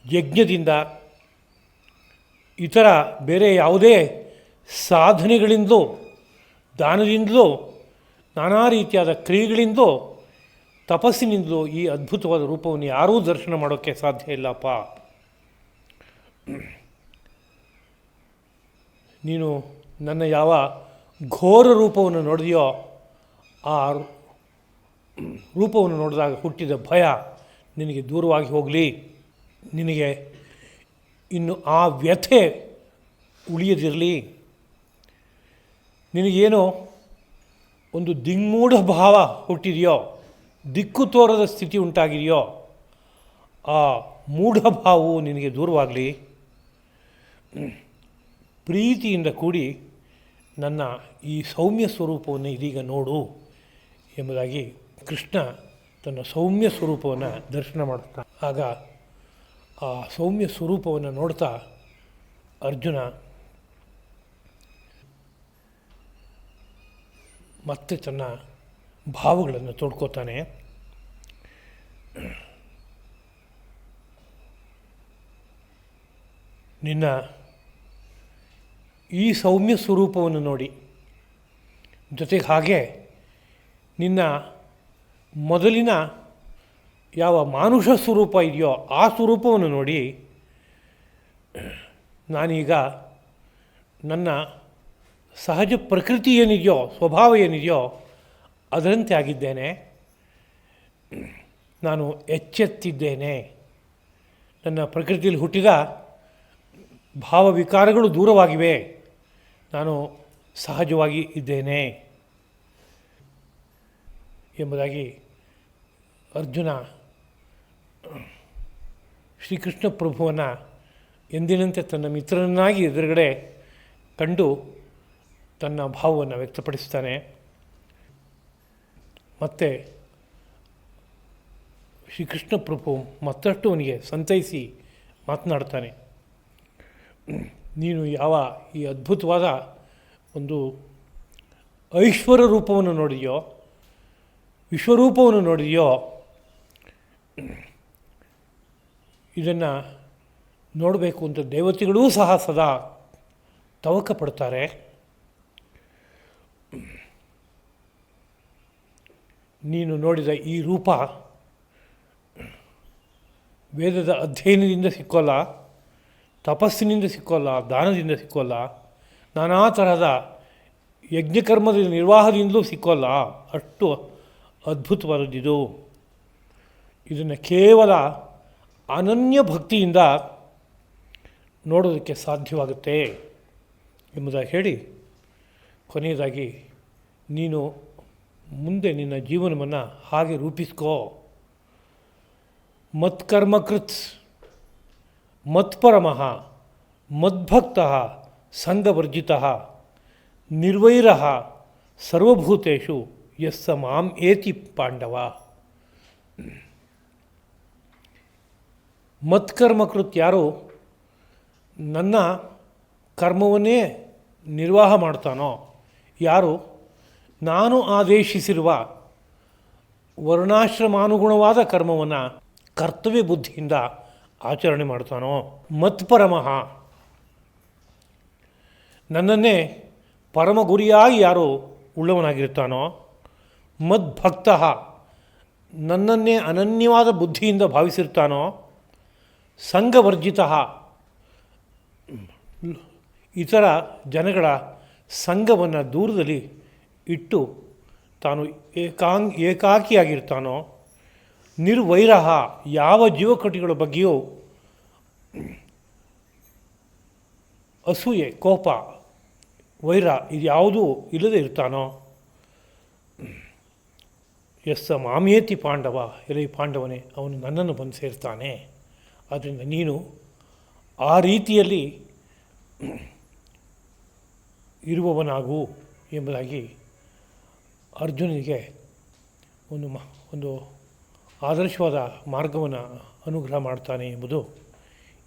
ಯಜ್ಞದಿಂದ, ಇತರ ಬೇರೆ ಯಾವುದೇ ಸಾಧನೆಗಳಿಂದಲೋ, ದಾನದಿಂದಲೋ, ನಾನಾ ರೀತಿಯಾದ ಕ್ರಿಯೆಗಳಿಂದಲೋ, ತಪಸ್ಸಿನಿಂದಲೋ ಈ ಅದ್ಭುತವಾದ ರೂಪವನ್ನು ಯಾರೂ ದರ್ಶನ ಮಾಡೋಕ್ಕೆ ಸಾಧ್ಯ ಇಲ್ಲಪ್ಪ. ನೀನು ನನ್ನ ಯಾವ ಘೋರ ರೂಪವನ್ನು ನೋಡಿದೆಯೋ ಆ ರೂಪವನ್ನು ನೋಡಿದಾಗ ಹುಟ್ಟಿದ ಭಯ ನಿನಗೆ ದೂರವಾಗಿ ಹೋಗಲಿ. ನಿನಗೆ ಇನ್ನು ಆ ವ್ಯಥೆ ಉಳಿಯದಿರಲಿ. ನಿನಗೇನೋ ಒಂದು ದಿಗ್ಮೂಢ ಭಾವ ಹುಟ್ಟಿದೆಯೋ, ದಿಕ್ಕು ತೋರದ ಸ್ಥಿತಿ ಉಂಟಾಗಿದೆಯೋ, ಆ ಮೂಢಭಾವವು ನಿನಗೆ ದೂರವಾಗಲಿ. ಪ್ರೀತಿಯಿಂದ ಕೂಡಿ ನನ್ನ ಈ ಸೌಮ್ಯ ಸ್ವರೂಪವನ್ನು ಇದೀಗ ನೋಡು ಎಂಬುದಾಗಿ ಕೃಷ್ಣ ತನ್ನ ಸೌಮ್ಯ ಸ್ವರೂಪವನ್ನು ದರ್ಶನ ಮಾಡುತ್ತಾನೆ. ಆಗ ಆ ಸೌಮ್ಯ ಸ್ವರೂಪವನ್ನು ನೋಡ್ತಾ ಅರ್ಜುನ ಮತ್ತೆ ತನ್ನ ಭಾವಗಳನ್ನು ತೋಡ್ಕೋತಾನೆ. ನಿನ್ನ ಈ ಸೌಮ್ಯ ಸ್ವರೂಪವನ್ನು ನೋಡಿ, ಜೊತೆಗೆ ಹಾಗೆ ನಿನ್ನ ಮೊದಲಿನ ಯಾವ ಮಾನುಷ ಸ್ವರೂಪ ಇದೆಯೋ ಆ ಸ್ವರೂಪವನ್ನು ನೋಡಿ ನಾನೀಗ ನನ್ನ ಸಹಜ ಪ್ರಕೃತಿ ಏನಿದೆಯೋ, ಸ್ವಭಾವ ಏನಿದೆಯೋ ಅದರಂತೆ ಆಗಿದ್ದೇನೆ. ನಾನು ಎಚ್ಚೆತ್ತಿದ್ದೇನೆ. ನನ್ನ ಪ್ರಕೃತಿಯಲ್ಲಿ ಹುಟ್ಟಿದ ಭಾವವಿಕಾರಗಳು ದೂರವಾಗಿವೆ. ನಾನು ಸಹಜವಾಗಿ ಇದ್ದೇನೆ ಎಂಬುದಾಗಿ ಅರ್ಜುನ ಶ್ರೀಕೃಷ್ಣ ಪ್ರಭುವನ್ನು ಎಂದಿನಂತೆ ತನ್ನ ಮಿತ್ರನನ್ನಾಗಿ ಎದುರುಗಡೆ ಕಂಡು ತನ್ನ ಭಾವವನ್ನು ವ್ಯಕ್ತಪಡಿಸ್ತಾನೆ. ಮತ್ತು ಶ್ರೀಕೃಷ್ಣ ಪ್ರಭು ಮತ್ತಷ್ಟು ಅವನಿಗೆ ಸಂತೈಸಿ ಮಾತನಾಡ್ತಾನೆ. ನೀನು ಯಾವ ಈ ಅದ್ಭುತವಾದ ಒಂದು ಐಶ್ವರ್ಯ ರೂಪವನ್ನು ನೋಡಿದೆಯೋ, ವಿಶ್ವರೂಪವನ್ನು ನೋಡಿದೆಯೋ, ಇದನ್ನು ನೋಡಬೇಕು ಅಂತ ದೇವತೆಗಳೂ ಸಹ ಸದಾ ತವಕ ಪಡ್ತಾರೆ. ನೀನು ನೋಡಿದ ಈ ರೂಪ ವೇದದ ಅಧ್ಯಯನದಿಂದ ಸಿಕ್ಕೋಲ್ಲ, ತಪಸ್ಸಿನಿಂದ ಸಿಕ್ಕೋಲ್ಲ, ದಾನದಿಂದ ಸಿಕ್ಕೋಲ್ಲ, ನಾನಾ ತರಹದ ಯಜ್ಞಕರ್ಮದ ನಿರ್ವಾಹದಿಂದಲೂ ಸಿಕ್ಕೋಲ್ಲ. ಅಷ್ಟು ಅದ್ಭುತವಾದದ್ದಿದು. ಇದನ್ನು ಕೇವಲ ಅನನ್ಯ ಭಕ್ತಿಯಿಂದ ನೋಡೋದಕ್ಕೆ ಸಾಧ್ಯವಾಗುತ್ತೆ ಎಂಬುದಾಗಿ ಹೇಳಿ ಕೊನೆಯದಾಗಿ ನೀನು ಮುಂದೆ ನಿನ್ನ ಜೀವನವನ್ನು ಹಾಗೆ ರೂಪಿಸ್ಕೋ. ಮತ್ಕರ್ಮಕೃತ್ ಮತ್ಪರಮಃ ಮದ್ಭಕ್ತಃ ಸಂಗವರ್ಜಿತಃ ನಿರ್ವೈರಃ ಸರ್ವಭೂತೇಷು ಯಸ್ಸ ಮಾಂ ಏತಿ ಪಾಂಡವ. ಮತ್ಕರ್ಮಕೃತ್ ಯಾರು ನನ್ನ ಕರ್ಮವನ್ನೇ ನಿರ್ವಾಹ ಮಾಡ್ತಾನೋ, ಯಾರು ನಾನು ಆದೇಶಿಸಿರುವ ವರ್ಣಾಶ್ರಮಾನುಗುಣವಾದ ಕರ್ಮವನ್ನು ಕರ್ತವ್ಯ ಬುದ್ಧಿಯಿಂದ ಆಚರಣೆ ಮಾಡ್ತಾನೋ, ಮತ್ಪರಮಃ ನನ್ನನ್ನೇ ಪರಮ ಗುರಿಯಾಗಿ ಯಾರು ಉಳ್ಳವನಾಗಿರ್ತಾನೋ, ಮದ್ಭಕ್ತಃ ನನ್ನನ್ನೇ ಅನನ್ಯವಾದ ಬುದ್ಧಿಯಿಂದ ಭಾವಿಸಿರ್ತಾನೋ, ಸಂಘವರ್ಜಿತ ಇತರ ಜನಗಳ ಸಂಘವನ್ನು ದೂರದಲ್ಲಿ ಇಟ್ಟು ತಾನು ಏಕಾಕಿಯಾಗಿರ್ತಾನೋ, ನಿರ್ವೈರಹ ಯಾವ ಜೀವಕೋಟಿಗಳ ಬಗ್ಗೆಯೂ ಅಸೂಯೆ, ಕೋಪ, ವೈರ ಇದ್ಯಾವುದೂ ಇಲ್ಲದೆ ಇರ್ತಾನೋ, ಎಸ್ಸ ಮಾಮೇತಿ ಪಾಂಡವ, ಎಲೆ ಪಾಂಡವನೇ ಅವನು ನನ್ನನ್ನು ಬಂದು ಸೇರ್ತಾನೆ. ಆದ್ದರಿಂದ ನೀನು ಆ ರೀತಿಯಲ್ಲಿ ಇರುವವನಾಗು ಎಂಬುದಾಗಿ ಅರ್ಜುನನಿಗೆ ಒಂದು ಆದರ್ಶವಾದ ಮಾರ್ಗವನ್ನು ಅನುಗ್ರಹ ಮಾಡ್ತಾನೆ ಎಂಬುದು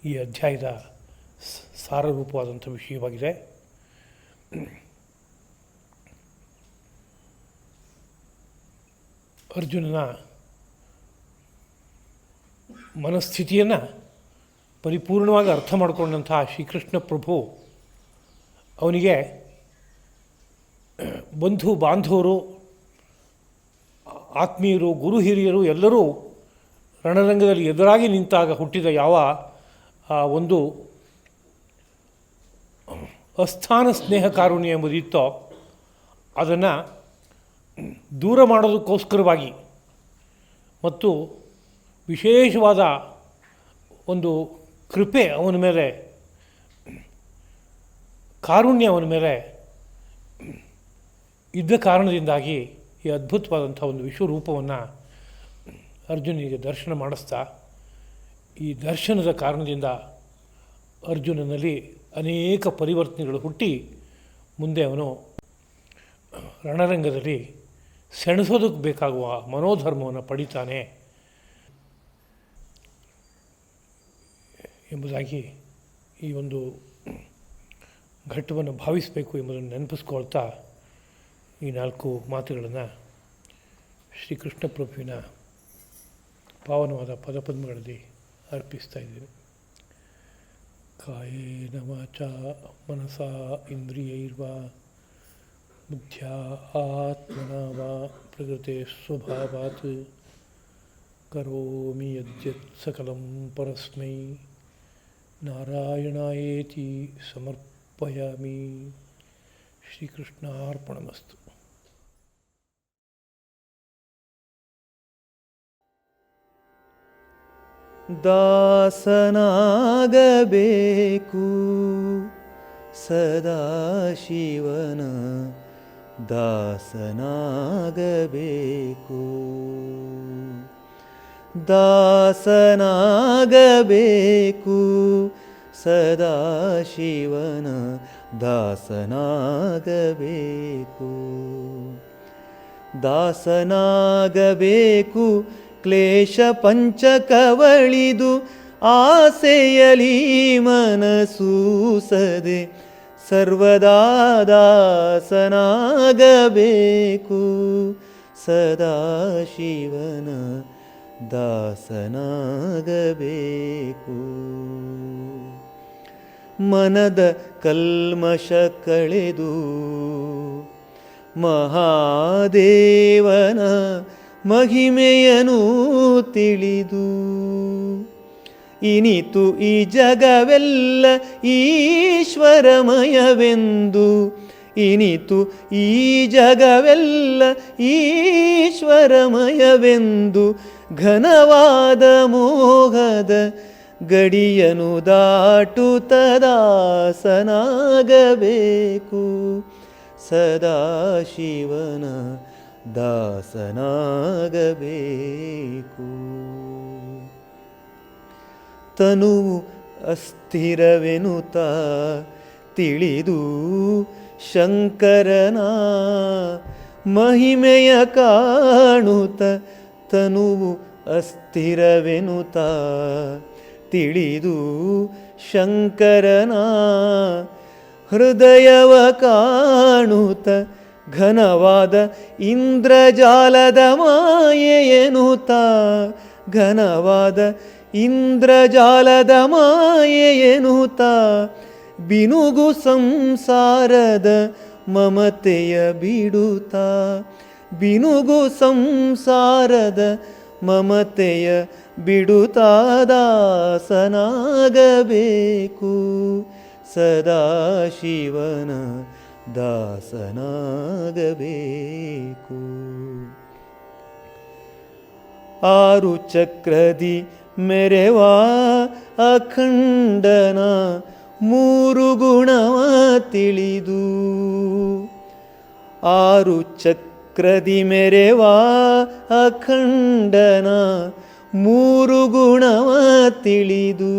ಈ ಅಧ್ಯಾಯದ ಸಾರರೂಪವಾದಂಥ ವಿಷಯವಾಗಿದೆ. ಅರ್ಜುನನ ಮನಸ್ಥಿತಿಯನ್ನು ಪರಿಪೂರ್ಣವಾಗಿ ಅರ್ಥ ಮಾಡಿಕೊಂಡಂತಹ ಶ್ರೀಕೃಷ್ಣ ಪ್ರಭು ಅವನಿಗೆ ಬಂಧು ಬಾಂಧವರು, ಆತ್ಮೀಯರು, ಗುರು ಹಿರಿಯರು ಎಲ್ಲರೂ ರಣರಂಗದಲ್ಲಿ ಎದುರಾಗಿ ನಿಂತಾಗ ಹುಟ್ಟಿದ ಯಾವ ಒಂದು ಅಸ್ಥಾನ ಸ್ನೇಹ ಕಾರುಣ್ಯ ಎಂಬುದಿತ್ತೋ ಅದನ್ನು ದೂರ ಮಾಡೋದಕ್ಕೋಸ್ಕರವಾಗಿ ಮತ್ತು ವಿಶೇಷವಾದ ಒಂದು ಕೃಪೆ ಅವನ ಮೇಲೆ, ಕಾರುಣ್ಯ ಅವನ ಮೇಲೆ ಇದ್ದ ಕಾರಣದಿಂದಾಗಿ ಈ ಅದ್ಭುತವಾದಂಥ ಒಂದು ವಿಶ್ವರೂಪವನ್ನು ಅರ್ಜುನಿಗೆ ದರ್ಶನ ಮಾಡಿಸ್ತಾ, ಈ ದರ್ಶನದ ಕಾರಣದಿಂದ ಅರ್ಜುನನಲ್ಲಿ ಅನೇಕ ಪರಿವರ್ತನೆಗಳು ಹುಟ್ಟಿ ಮುಂದೆ ಅವನು ರಣರಂಗದಲ್ಲಿ ಸೆಣಸೋದಕ್ಕೆ ಬೇಕಾಗುವ ಮನೋಧರ್ಮವನ್ನು ಪಡಿತಾನೆ ಎಂಬುದಾಗಿ ಈ ಒಂದು ಘಟ್ಟವನ್ನು ಭಾವಿಸಬೇಕು ಎಂಬುದನ್ನು ನೆನಪಿಸ್ಕೊಳ್ತಾ ಈ 4 ಮಾತುಗಳನ್ನು ಶ್ರೀಕೃಷ್ಣ ಪ್ರಭುವಿನ ಪಾವನವಾದ ಪದಪದ್ಮಗಳಲ್ಲಿ ಅರ್ಪಿಸ್ತಾ ಇದ್ದೇನೆ. ಕಾಯೇನ ವಾಚಾ ಮನಸಾ ಇಂದ್ರಿಯೈರ್ವಾ ಬುದ್ಧ್ಯಾ ಆತ್ಮನಾ ವಾ ಪ್ರಕೃತೆ ಸ್ವಭಾವಾತ್ ಕರೋಮಿ ಯದ್ಯತ್ ಸಕಲಂ ಪರಸ್ಮೈ ನಾರಾಯಣಾಯೇತಿ ಸಮರ್ಪಯಾಮಿ. ಶ್ರೀಕೃಷ್ಣಾರ್ಪಣಮಸ್ತು. ದಾಸನಾಗಬೇಕು ಸದಾಶಿವನ ದಾಸನಾಗಬೇಕು, ದಾಸನಾಗಬೇಕು ಸದಾಶಿವನ ದಾಸನಾಗಬೇಕು, ದಾಸನಾಗಬೇಕು ಕ್ಲೇಶ ಪಂಚಕವಳಿದು ಆಸೆಯಲಿ ಮನಸೂಸದೆ ಸರ್ವದಾ ದಾಸನಾಗಬೇಕು ಸದಾಶಿವನ ದಾಸನಾಗಬೇಕು. ಮನದ ಕಲ್ಮಶ ಕಳೆದು ಮಹಾದೇವನ ಮಹಿಮೆಯನು ತಿಳಿದು ಇನಿತು ಈ ಜಗವೆಲ್ಲ ಈಶ್ವರಮಯವೆಂದು, ಇನಿತು ಈ ಜಗವೆಲ್ಲ ಈಶ್ವರಮಯವೆಂದು ಘನವಾದ ಮೋಹದ ಗಡಿಯನು ದಾಟುತ್ತ ದಾಸನಾಗಬೇಕು ಸದಾಶಿವನ ದಾಸನಾಗಬೇಕು. ತನುವು ಅಸ್ಥಿರವೆನುತ ತಿಳಿದು ಶಂಕರನ ಮಹಿಮೆಯ ಕಾಣುತ್ತ, ತನುವು ಅಸ್ಥಿರವೆನುತ ತಿಳಿದು ಶಂಕರನ ಹೃದಯವ ಕಾಣುತ್ತ ಘನವಾದ ಇಂದ್ರಜಾಲದ ಮಾಯೆಯೆನುತ, ಘನವಾದ ಇಂದ್ರಜಾಲದ ಮಾಯೆಯೆನುತ ಬಿನುಗು ಸಂಸಾರದ ಮಮತೆಯ ಬಿಡುತ್ತ, ಬಿನುಗು ಸಂಸಾರದ ಮಮತೆಯ ಬಿಡುತ್ತಾ ದಾಸನಾಗಬೇಕು ಸದಾಶಿವನ ದಾಸನಾಗಬೇಕು. ಆರು ಚಕ್ರದಿ ಮೆರೆವಾ ಅಖಂಡನ ಮೂರು ಗುಣವ ತಿಳಿದು. ಆರು ಚಕ್ರದಿ ಮೆರೆವಾ ಅಖಂಡನ ಮೂರು ಗುಣವ ತಿಳಿದು.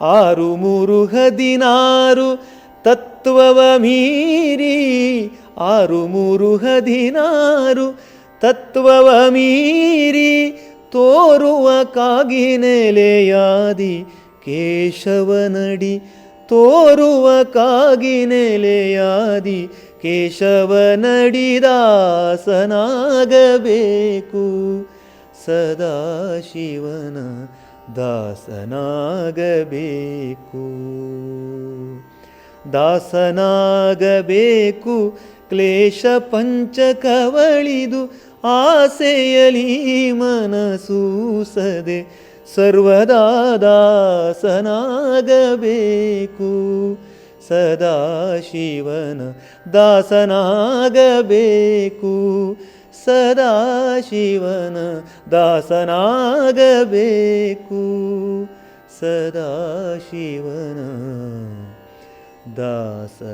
ಆರು ಮೂರು 16 ತತ್ವವ ಮೀರಿ. ಆರು ಮೂರು 16 ತತ್ವವ ಮೀರಿ ತೋರುವ ಕಾಗಿನೆಲೆಯಾದಿ ಕೇಶವನಡಿ. ತೋರುವ ಕಾಗಿನೆಲೆಯಾದಿ ಕೇಶವನಡಿ ದಾಸನಾಗಬೇಕು. ಸದಾಶಿವನ ದಾಸನಾಗಬೇಕು. ದಾಸನಾಗಬೇಕು ಕ್ಲೇಶ ಪಂಚಕವಳಿದು. ಆಸೆಯಲಿ ಮನಸೂಸದೆ ಸರ್ವದಾ ದಾಸನಾಗಬೇಕು. ಸದಾಶಿವನ ದಾಸನಾಗಬೇಕು. ಸದಾಶಿವನ ದಾಸನಾಗಬೇಕು. ಸದಾಶಿವನ ದಾಸನಾಗಬೇಕು.